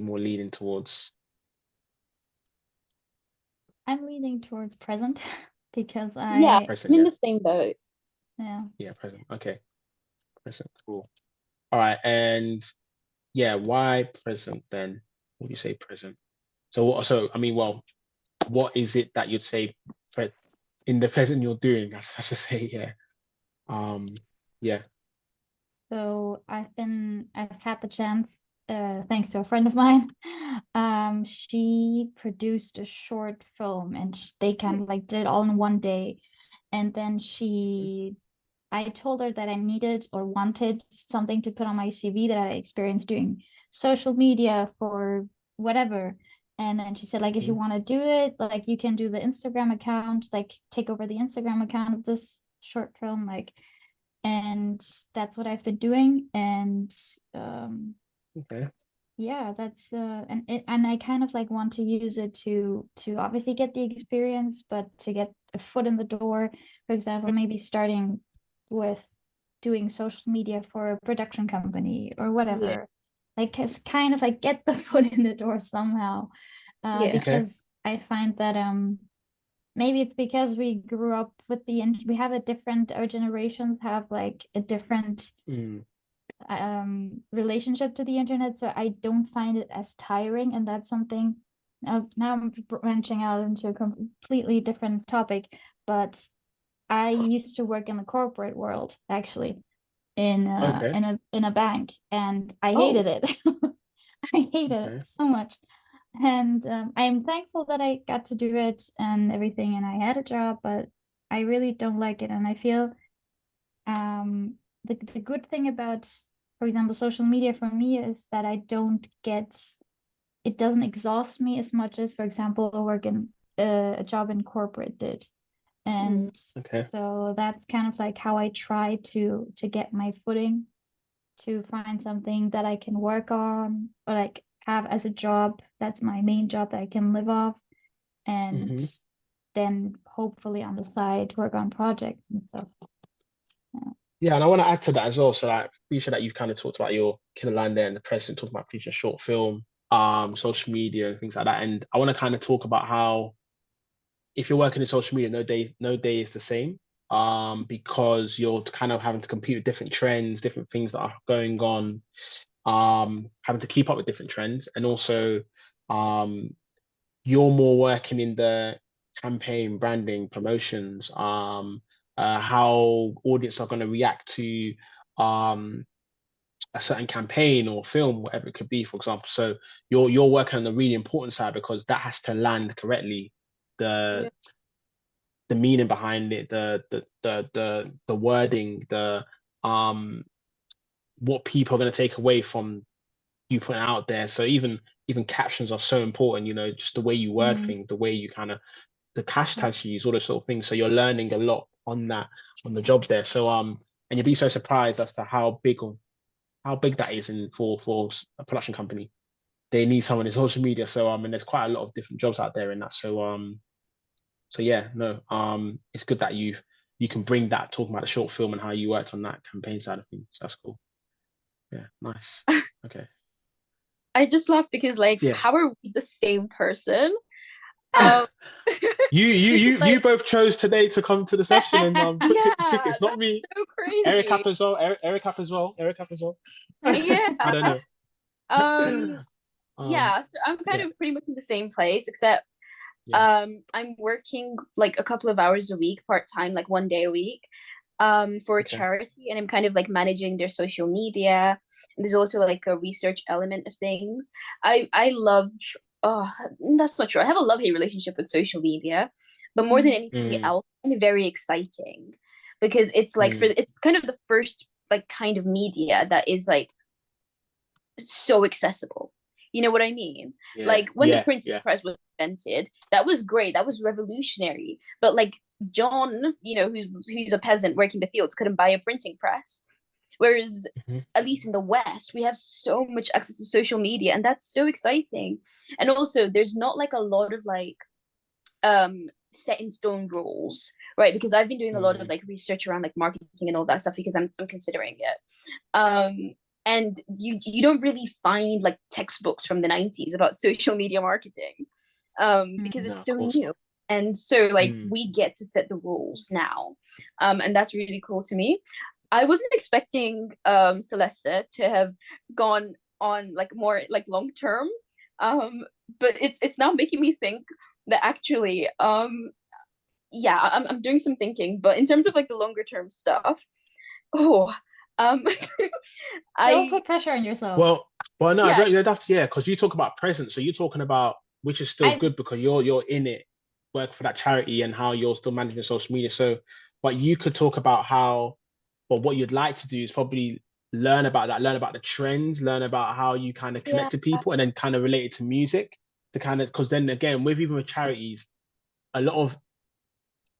more leaning towards? I'm leaning towards present because Yeah, Present, I'm in yeah. the same boat. yeah, Yeah, present. Okay. Present, cool. All right, and yeah, why present then? What do you say present? So I mean, well, what is it that you'd say in the present you're doing? I should say, yeah. Um, yeah. so I've had the chance, thanks to a friend of mine. She produced a short film and they kind of like did it all in one day. And then I told her that I needed or wanted something to put on my CV that I experienced doing social media for whatever. And then she said, like, if you Mhm. want to do it, like, you can do the Instagram account, like, take over the Instagram account of this short film, like, and that's what I've been doing. And Okay. yeah, that's and I kind of like want to use it to obviously get the experience, but to get a foot in the door. For example, maybe starting with doing social media for a production company or Yeah, whatever. Like, it's kind of like get the foot in the door somehow. yeah, Okay. Because I find that maybe it's because we grew up with we have a different, our generations have like a different Mm, relationship to the internet, so I don't find it as tiring. And that's something, now I'm branching out into a completely different topic, but I used to work in the corporate world, actually, okay. in a bank, and I oh, hated it. I hated it Okay. so much. And I am thankful that I got to do it and everything, and I had a job, but I really don't like it. And I feel the good thing about, for example, social media for me is that I don't get, it doesn't exhaust me as much as, for example, a job in corporate did. mm, And Okay. so that's kind of like how I try to get my footing, to find something that I can work on or like have as a job. That's my main job that I can live off. And Hmm. then hopefully on the side work on projects and stuff. Yeah. Yeah, and I want to add to that as well. So like appreciate that you've kind of talked about your killer line there in the present, talking about preaching short film, social media and things like that. And I want to kind of talk about how if you're working in social media, no day is the same. Because you're kind of having to compete with different trends, different things that are going on, having to keep up with different trends, and also um, you're more working in the campaign, branding, promotions, how audience are going to react to um, a certain campaign or film, whatever it could be, for example. So you're working on the really important side because that has to land correctly. The yeah, the meaning behind it, the wording, the um what people are going to take away from you put out there. So even captions are so important, just the way you word Mm. things, the way you kind of the hashtags you use, all those sort of things. So you're learning a lot on the job there. So and you'd be so surprised as to how big that is for a production company. They need someone in social media. So and there's quite a lot of different jobs out there in that. So yeah, no, it's good that you can bring that talking about the short film and how you worked on that campaign side of things. That's cool. Yeah, nice. Okay. I just laugh because like, Yeah. how are we the same person? Um, You you because you like, you both chose today to come to the session and pick the yeah, tickets, not that's me. so Eric crazy. up as well. Eric up as well. Eric up as well. Yeah. I don't know. Um, Um, yeah, so I'm kind yeah, of pretty much in the same place, except yeah. I'm working like a couple of hours a week, part-time, like 1 day a week, for a Okay. charity, and I'm kind of like managing their social media. And there's also like a research element of things. I love, oh, that's not true. I have a love-hate relationship with social media, but more than Mm. anything Mm, else, it's very exciting because it's like mm, it's kind of the first like kind of media that is like so accessible. You know what I mean? yeah, Like when the yeah, printing yeah. press was invented, that was great. That was revolutionary. But like John, who's a peasant working the fields, couldn't buy a printing press. Whereas, Mhm. at least in the West, we have so much access to social media, and that's so exciting. And also, there's not like a lot of like set in stone rules, right? Because I've been doing a lot of Mm, like research around like marketing and all that stuff because I'm considering it. Um, and you don't really find like textbooks from the 90s about social media marketing, because Mm. no, it's of so course new. not. And so like Mm, we get to set the rules now. And that's really cool to me. I wasn't expecting Celeste to have gone on like more like long term. Um, but it's now making me think that actually yeah, I'm doing some thinking, but in terms of like the longer term stuff, oh, um Don't I put pressure on yourself. well, no, I yeah, don't. That's yeah, because you talk about present, so you're talking about which is still I good because you're in it, work for that charity, and how you're still managing social media. So, but you could talk about how, but what you'd like to do is probably learn about that, learn about the trends, learn about how you kind of yeah, connect to people, and then kind of relate it to music to kind of because then again, with even with charities, a lot of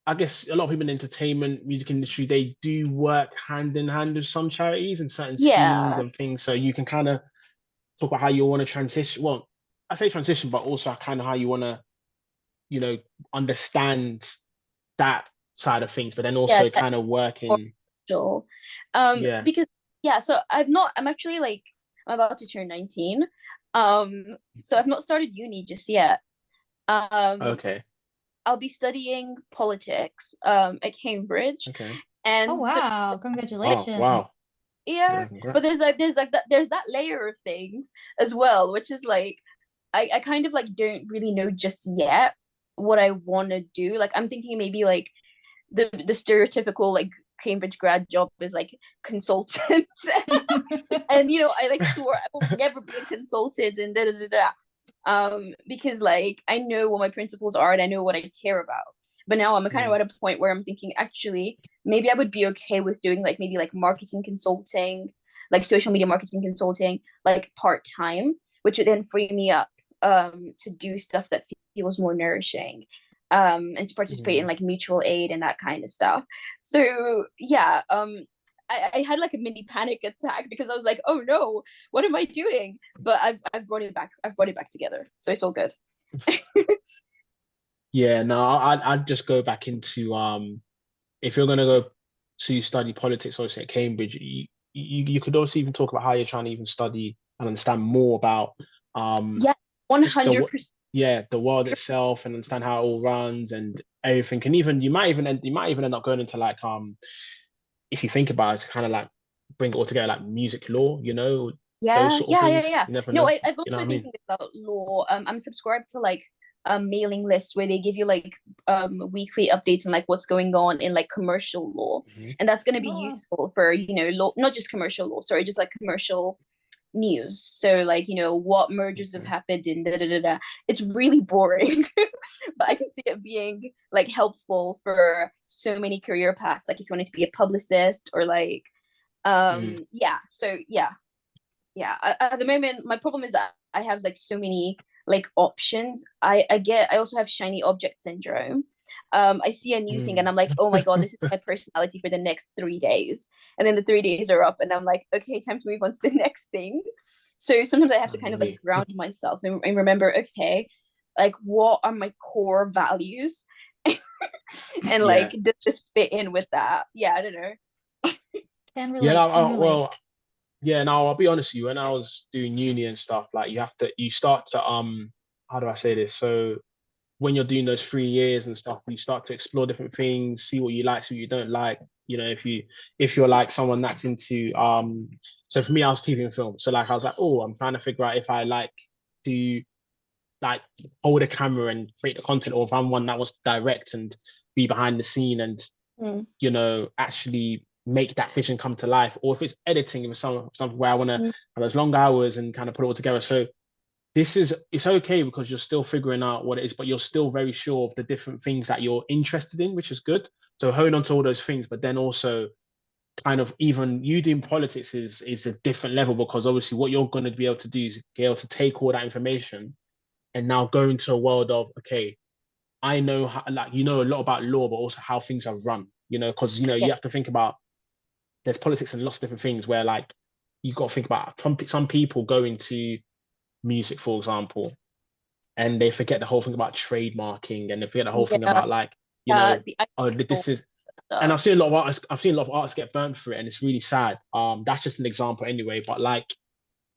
I guess a lot of people in the entertainment music industry they do work hand in hand with some charities and certain schemes yeah, and things. So you can kind of talk about how you want to transition. Well, I say transition, but also kind of how you want to, you know, understand that side of things, but then yeah, also that kind of more working. actual. Yeah. Because yeah, so I'm actually like I'm about to turn 19. So I've not started uni just yet. Um, Okay. I'll be studying politics at Cambridge. Okay. Oh And so wow, Wow. congratulations. Wow. yeah, Yeah. but Congrats. there's that layer of things as well, which is like I kind of like don't really know just yet what I want to do. Like I'm thinking maybe like the stereotypical like Cambridge grad job is like consultant and I like swore I will never be a consultant and da da da da. Because like I know what my principles are and I know what I care about. But now I'm kind of Mm, at a point where I'm thinking actually maybe I would be okay with doing like maybe like marketing consulting, like social media marketing consulting, like part time, which would then free me up to do stuff that feels more nourishing. And to participate in mm. like mutual aid and that kind of stuff. So yeah, I had like a mini panic attack because I was like, oh no, what am I doing? But I've brought it back. I've brought it back together. So it's all good. Yeah. No, I'd just go back into if you're gonna go to study politics, obviously at Cambridge, you could also even talk about how you're trying to even study and understand more about Yeah, just the 100%. yeah the world itself and understand how it all runs and everything. And even you might even end up going into like if you think about it, kind of like bring it all together like music law, those Yeah, sort of yeah, yeah, things. yeah. You never No, know. I've You know what also I been mean? thinking about law. I'm subscribed to like mailing lists where they give you like weekly updates on like what's going on in like commercial law. Mhm. And that's going to be Oh, useful for, law, not just commercial law, sorry, just like commercial news. So like, what mergers have Okay. happened in da da da da. It's really boring, but I can see it being like helpful for so many career paths. Like if you wanted to be a publicist or like Mm. yeah. So yeah. yeah, at the moment my problem is that I have like so many like options. I also have shiny object syndrome. I see a new thing and Mm. I'm like, oh my God, this is my personality for the next 3 days. And then the 3 days are up and I'm like, okay, time to move on to the next thing. So sometimes I have to kind of like Me. ground myself and remember, okay, like what are my core values? And like, Yeah. does this fit in with that? Yeah, I don't know. Can Yeah, relate, can relate. well, yeah, now I'll be honest with you, when I was doing uni and stuff, like you start to how do I say this? So when you're doing those 3 years and stuff, you start to explore different things, see what you like, see what you don't like. You know, if you're like someone that's into so for me, I was TV and film. So like I was like, oh, I'm trying to figure out if I like to like hold a camera and create the content, or if I'm one that wants to direct and be behind the scene and Mm, actually make that vision come to life, or if it's editing, if something where I want to have mm, those long hours and kind of put it all together. So it's okay because you're still figuring out what it is, but you're still very sure of the different things that you're interested in, which is good. So hold on to all those things, but then also kind of even you doing politics is a different level, because obviously what you're going to be able to do is be able to take all that information and now go into a world of, okay, I know how, like, you know, a lot about law, but also how things are run, because, yeah, you have to think about there's politics and lots of different things where like you've got to think about some people go into music, for example, and they forget the whole thing about trademarking, and they forget the whole thing yeah. about like, you know, The oh, actual this is, and stuff. I've seen a lot of artists get burnt for it, and it's really sad. That's just an example anyway, but like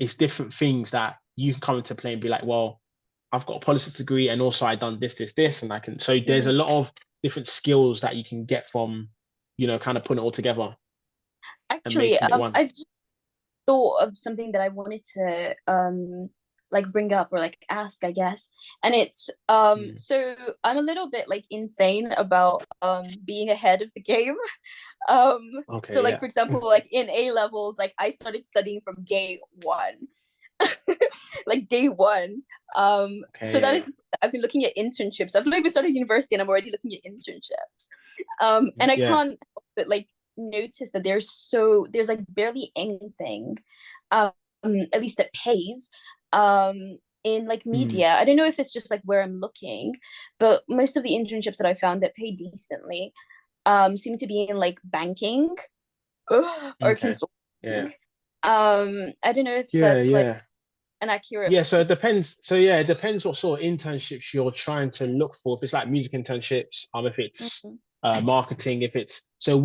it's different things that you can come into play and be like, well, I've got a politics degree and also I done this, and I can. So there's Mm. a lot of different skills that you can get from, kind of putting it all together and Actually, making it one. I've just thought of something that I wanted to like bring up or like ask, I guess. And it's Mm. so I'm a little bit like insane about being ahead of the game. So Okay, like yeah. for example, like in A levels, like I started studying from day one. Like day one. So Okay, that yeah, is I've been looking at internships. I've not even started university and I'm already looking at internships. And I yeah. can't help but like notice that there's like barely anything, at least that pays, in like Mm. media. I don't know if it's just like where I'm looking, but most of the internships that I found that pay decently seem to be in like banking or Okay, yeah, consulting. I don't know if yeah, that's like yeah. an accurate. Yeah, so it depends. So yeah, it depends what sort of internships you're trying to look for. If it's like music internships, if it's Mhm. marketing, if it's so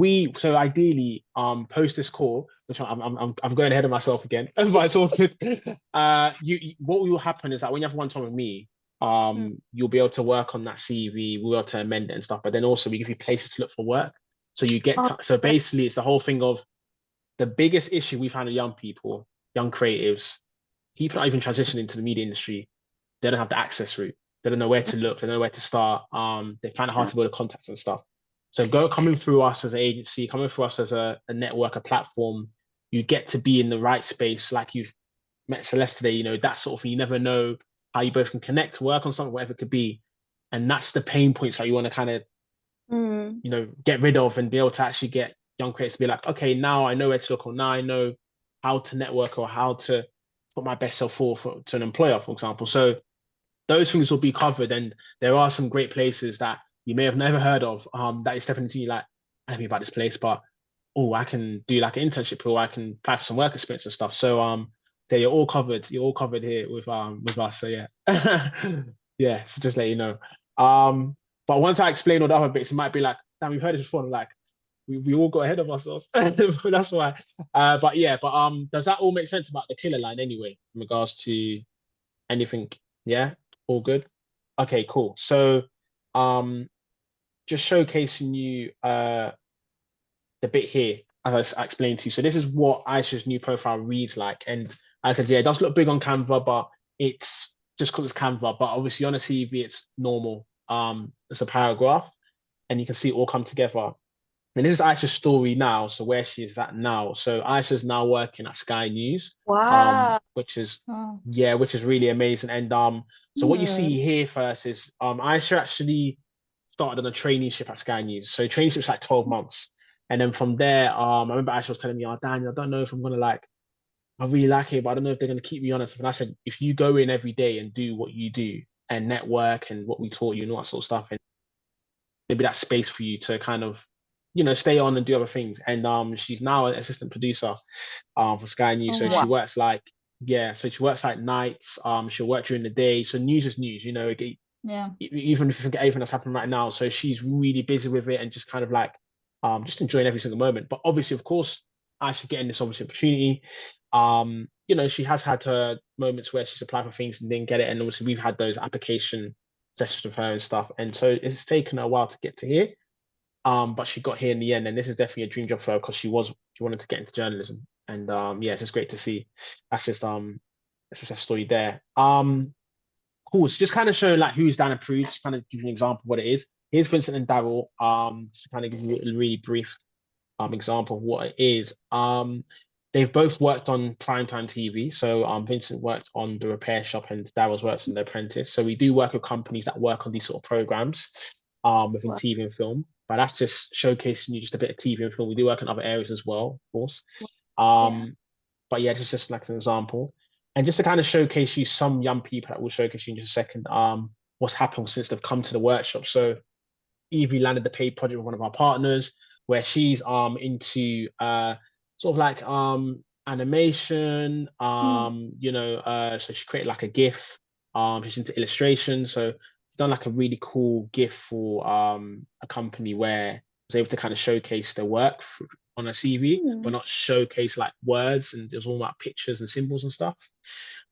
ideally, post this call, which I'm going ahead of myself again, but it's all good. What will happen is that when you have one time with me, you'll be able to work on that CV, we'll be able to amend it and stuff. But then also we give you places to look for work. So you get Oh, to, so basically it's the whole thing of the biggest issue we've had with young people, young creatives, people not even transitioning into the media industry, they don't have the access route. They don't know where to look. They don't know where to start. They find it hard yeah. to build a contacts and stuff. So coming through us as an agency, coming through us as a network, a platform, you get to be in the right space. Like you've met Celeste today, that sort of thing. You never know how you both can connect, work on something, whatever it could be. And that's the pain points that you want to kind of, Mm. get rid of and be able to actually get young creators to be like, okay, now I know where to look, or now I know how to network, or how to put my best self forward to an employer, for example. So those things will be covered. And there are some great places that you may have never heard of, that is stepping into you like, I don't know about this place, but oh, I can do like an internship, or I can apply for some work experience and stuff. So you're all covered. You're all covered here with us. So yeah. Yeah, so just let you know. Um, but once I explain all the other bits, it might be like, damn, we've heard this before. Like we all got ahead of ourselves. That's why. But yeah, but does that all make sense about the killer line anyway, in regards to anything? Yeah, all good. Okay, cool. So, um, just showcasing you the bit here, as I explained to you. So this is what Aisha's new profile reads like. And I said, yeah, it does look big on Canva, but it's just because it's Canva. But obviously on a CV, it's normal. It's a paragraph, and you can see it all come together. And this is Aisha's story now, so where she is at now. So Aisha's now working at Sky News, Wow. which is Oh, yeah, which is really amazing. And so what you Hmm. see here first is Aisha actually started on a traineeship at Sky News. So traineeship's like 12 months. And then from there, I remember Aisha was telling me, oh Daniel, I don't know if I'm gonna like I really like it, but I don't know if they're going to keep me honest. And I said, if you go in every day and do what you do and network and what we taught you and all that sort of stuff, and maybe that space for you to kind of, stay on and do other things. And she's now an assistant producer for Sky News. Oh, So Wow. she works like, yeah, so she works like nights. She'll work during the day. So news is news, Yeah. even if you forget everything that's happening right now. So she's really busy with it and just kind of like just enjoying every single moment. But obviously, of course, as she's getting this obviously opportunity, she has had her moments where she's applied for things and didn't get it. And obviously we've had those application sessions with her and stuff. And so it's taken her a while to get to here. But she got here in the end, and this is definitely a dream job for her because she wanted to get into journalism. And yeah, it's just great to see. That's just a story there. Cool. So just kind of showing like who's Dan approved, just kind of give you an example of what it is. Here's Vincent and Daryl. Just to kind of give you a really brief example of what it is. They've both worked on primetime TV. So Vincent worked on The Repair Shop and Daryl's worked on The Apprentice. So we do work with companies that work on these sort of programs within Wow. TV and film. But that's just showcasing you just a bit of TV and film. We do work in other areas as well, of course. Yeah. But yeah, just like an example. And just to kind of showcase you some young people that will showcase you in just a second, what's happened since they've come to the workshop. So Evie landed the paid project with one of our partners where she's into sort of like animation, so she created like a GIF. She's into illustration. So she's done like a really cool GIF for a company where I was able to kind of showcase their work on a CV, but Hmm. not showcase like words, and it was all about pictures and symbols and stuff.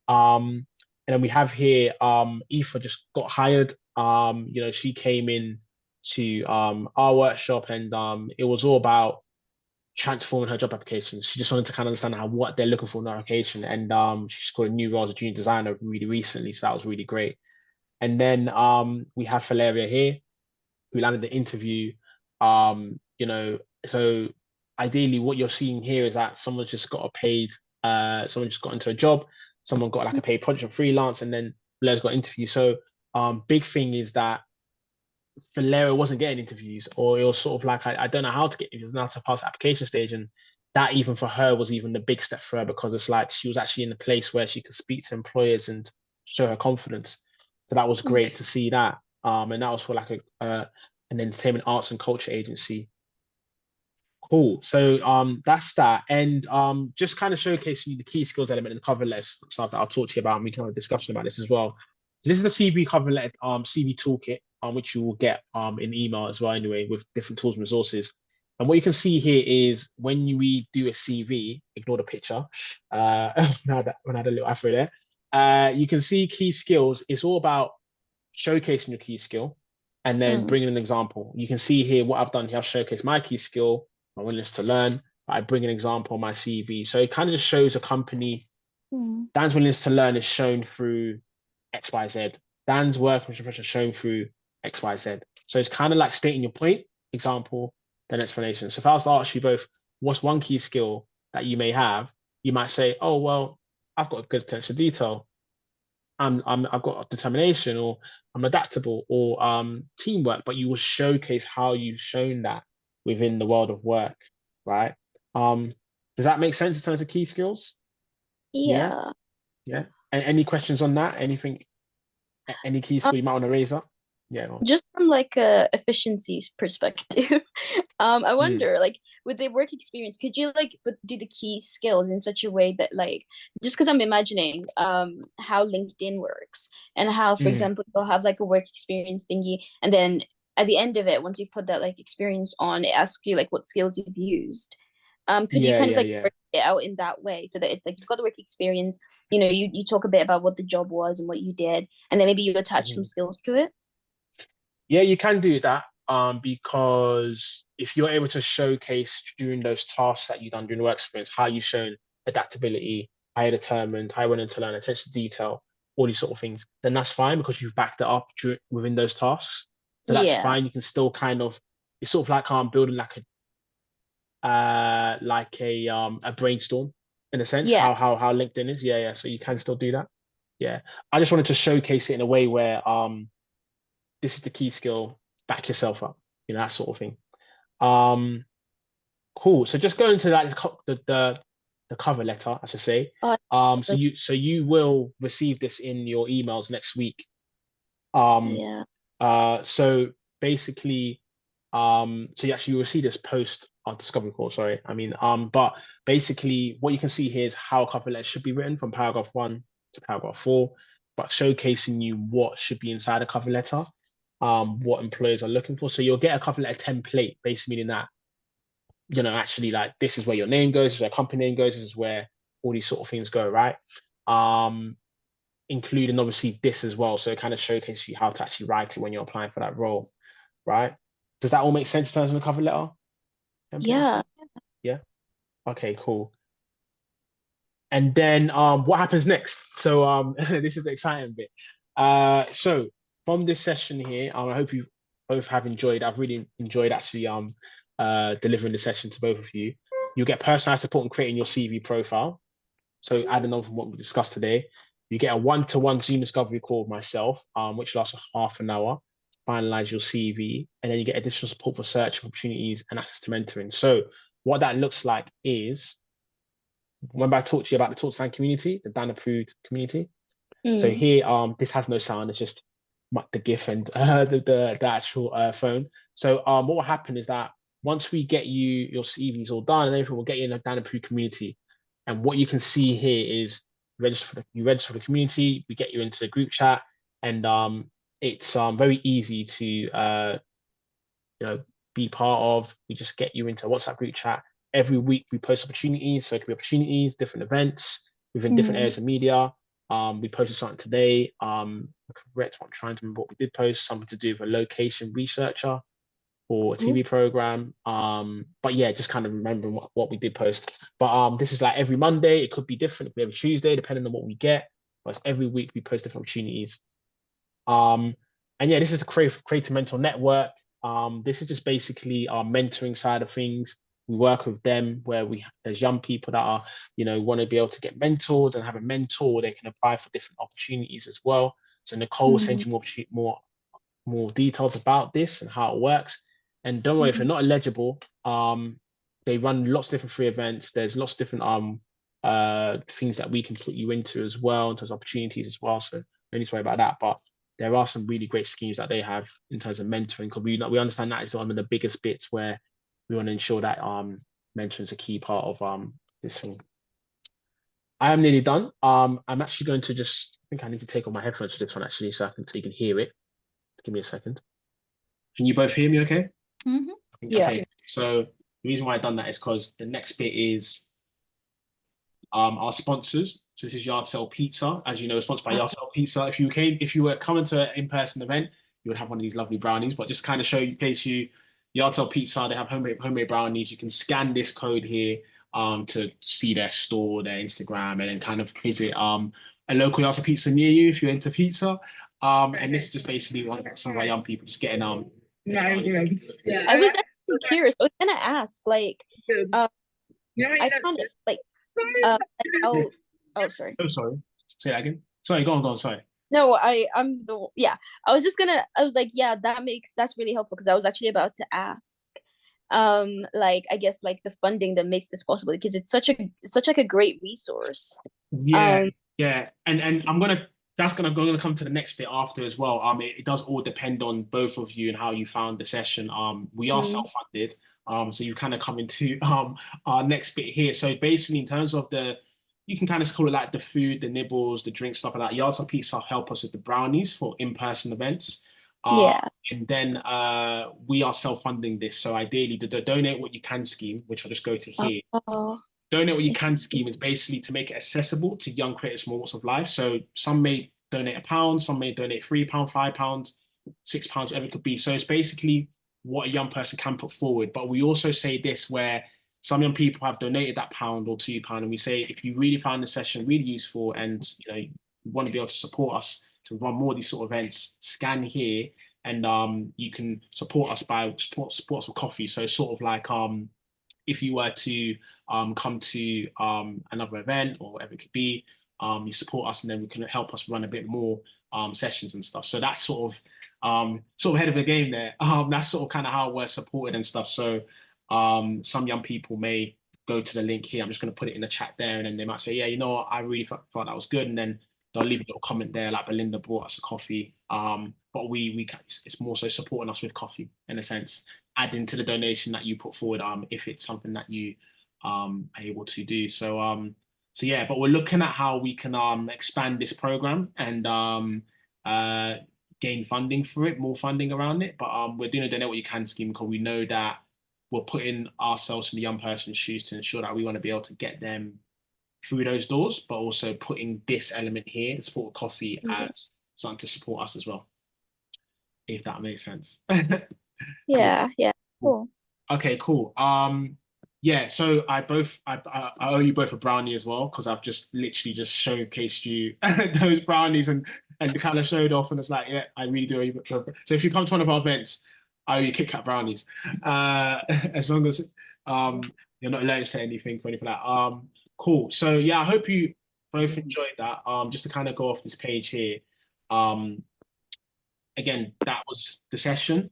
And then we have here Aoife just got hired. She came in to our workshop, and it was all about transforming her job application. She just wanted to kind of understand what they're looking for in her application, and she scored a new role as a junior designer really recently, so that was really great. And then we have Valeria here, who landed the interview. So ideally, what you're seeing here is that someone just got into a job, someone got like a paid project freelance, and then Valeria's got interview. So big thing is that Valeria wasn't getting interviews, or it was sort of like I don't know how to get interviews, now to pass the application stage, and that even for her was even the big step for her because it's like she was actually in a place where she could speak to employers and show her confidence. So that was great to see that. And that was for like an entertainment arts and culture agency. Cool. So that's that. And just kind of showcasing you the key skills element in the cover letter stuff that I'll talk to you about, and we can have a discussion about this as well. So this is the CV cover letter CV toolkit, which you will get in email as well anyway, with different tools and resources. And what you can see here is when we do a CV, ignore the picture, when I had a little afro there, you can see key skills. It's all about showcasing your key skill and then Mm. bringing an example. You can see here what I've done here. I've showcased my key skill, my willingness to learn. I bring an example on my CV. So it kind of just shows a company. Mm. Dan's willingness to learn is shown through X, Y, Z. Dan's work and profession is shown through X, Y, Z. So it's kind of like stating your point, example, then explanation. So if I was to ask you both, what's one key skill that you may have? You might say, oh, well, I've got a good attention to detail. I've got determination, or I'm adaptable, or teamwork, but you will showcase how you've shown that within the world of work, right? Does that make sense in terms of key skills? Yeah, Yeah. yeah. And any questions on that? Anything, any key skill you might want to raise up? Yeah. Well. Just from like a efficiency perspective, I Mm, wonder, like, with the work experience, could you like do the key skills in such a way that, like, just because I'm imagining how LinkedIn works and how, for mm. example, you'll have like a work experience thingy, and then at the end of it, once you've put that like experience on, it asks you like what skills you've used. Could you Yeah, kind of yeah, like yeah. work it out in that way so that it's like you've got the work experience, you talk a bit about what the job was and what you did, and then maybe you attach some Mhm. skills to it. Yeah, you can do that because if you're able to showcase during those tasks that you've done during the work experience, how you've shown adaptability, how you're determined, how you're willing to learn, attention to detail, all these sort of things, then that's fine because you've backed it up within those tasks. So that's Yeah. fine. You can still kind of, it's sort of like building like a brainstorm in a sense, Yeah. how LinkedIn is. Yeah, yeah. So you can still do that. Yeah. I just wanted to showcase it in a way where this is the key skill, back yourself up, that sort of thing. Um, cool. So just going to that, the the cover letter, I should say. Uh, So you will receive this in your emails next week. Um, yeah. so basically, so you actually will see this post our discovery call, sorry. But basically what you can see here is how a cover letter should be written from paragraph 1 to paragraph 4, but showcasing you what should be inside a cover letter, what employers are looking for. So you'll get a cover letter template, basically meaning that, actually like this is where your name goes, this is where company name goes, this is where all these sort of things go, right? Including obviously this as well. So it kind of showcases you how to actually write it when you're applying for that role, right? Does that all make sense in terms of the cover letter? Yeah. Yeah. Okay, cool. And then what happens next? So this is the exciting bit. So from this session here, I hope you both have enjoyed. I've really enjoyed actually delivering the session to both of you. You get personalized support in creating your CV profile. So adding on from what we discussed today, you get a one-to-one Zoom discovery call with myself, which lasts half an hour, finalize your CV, and then you get additional support for search opportunities and access to mentoring. So what that looks like is, remember I talked to you about the Talk Sound community, the Dan approved community. So here, this has no sound, it's just the GIF and the actual phone. So what will happen is that once we get your CVs all done and everything, we'll get you in a Dan approved community. And what you can see here is you register for the community, we get you into the group chat, and it's very easy to be part of. We just get you into a WhatsApp group chat. Every week we post opportunities, so it could be opportunities, different events within different areas of media. We posted something today. Correct, I'm trying to remember what we did post, something to do with a location researcher or a TV program. But yeah, just kind of remembering what we did post. But this is like every Monday. It could be different. It could be every Tuesday, depending on what we get. But it's every week we post different opportunities. And yeah, this is the Creative Mentor Network. This is just basically our mentoring side of things. We work with them where there's young people that are, want to be able to get mentored and have a mentor. They can apply for different opportunities as well. So Nicole will send you more details about this and how it works. And don't worry, if you're not eligible, they run lots of different free events. There's lots of different things that we can put you into as well, in terms of opportunities as well. So no need to worry about that. But there are some really great schemes that they have in terms of mentoring, because we understand that is one of the biggest bits where we want to ensure that mentoring is a key part of this thing. I am nearly done. I'm actually going to I think I need to take off my headphones for this one actually, so you can hear it. Give me a second. Can you both hear me okay? Mm-hmm. Yeah. Okay, so the reason why I've done that is because the next bit is our sponsors. So this is Yard Sale Pizza, as you know, sponsored by Yard Sale Pizza. If you were coming to an in-person event, you would have one of these lovely brownies. But just kind of show you, in case Yard Sale Pizza, they have homemade brownies. You can scan this code here to see their store, their Instagram, and then kind of visit a local Yard Sale Pizza near you if you're into pizza. And this is just basically some of our young people just getting Yeah. I was actually curious. I was gonna ask, like, I kind of like, oh, sorry. Oh, sorry. Say that again. Sorry, go on. Sorry. No, I'm the yeah. I was like, yeah, that's really helpful, because I was actually about to ask, like, I guess like the funding that makes this possible, because it's such like a great resource. Yeah, and that's gonna come to the next bit after as well. It does all depend on both of you and how you found the session. We are self-funded. So you kind of come into our next bit here. So basically, in terms of you can kind of call it like the food, the nibbles, the drinks, stuff like that. Yards of Pizza help us with the brownies for in-person events. And then we are self-funding this. So ideally, the donate what you can scheme, which I'll just go to here. Donate what you can scheme is basically to make it accessible to young creators from all walks of life. So some may donate £1, some may donate £3, £5, £6, whatever it could be. So it's basically what a young person can put forward. But we also say this, where some young people have donated that £1 or £2, and we say, if you really found the session really useful and you want to be able to support us to run more of these sort of events, scan here, and you can support us by support us with coffee. So sort of like if you were to come to another event or whatever it could be, you support us, and then we can help us run a bit more sessions and stuff. So that's sort of ahead of the game there. That's sort of kind of how we're supported and stuff. So some young people may go to the link here. I'm just going to put it in the chat there, and then they might say, yeah, you know what, I really thought that was good, and then they'll leave a little comment there, like Belinda bought us a coffee. But it's more so supporting us with coffee in a sense, adding to the donation that you put forward. If it's something that you are able to do. So yeah, but we're looking at how we can expand this program and gain funding for it, more funding around it. But we're doing a donate what you can scheme because we know that we're putting ourselves in the young person's shoes to ensure that we want to be able to get them through those doors, but also putting this element here, the support coffee, as something to support us as well, if that makes sense. Yeah, yeah, cool. Okay, cool. Yeah, so I owe you both a brownie as well, because I've just literally just showcased you those brownies and kind of showed off, and it's like, yeah, I really do owe you. So if you come to one of our events, I owe you Kit Kat brownies. As long as you're not allergic to anything or anything like that. Cool. So yeah, I hope you both enjoyed that. Just to kind of go off this page here. Again, that was the session.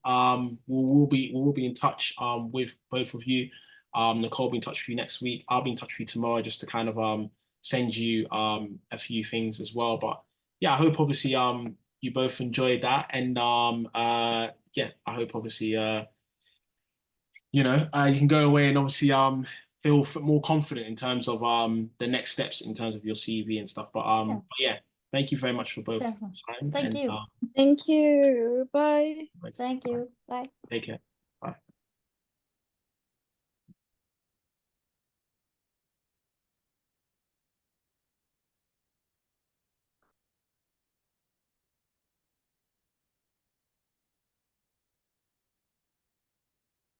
We'll be in touch with both of you. Nicole will be in touch with you next week. I'll be in touch with you tomorrow just to kind of send you a few things as well. But yeah, I hope obviously you both enjoyed that, and yeah, I hope obviously you know, you can go away and obviously feel more confident in terms of the next steps in terms of your CV and stuff. But yeah, thank you very much for both time. Thank you. Thank you. Bye. Thank you. Bye. Take care.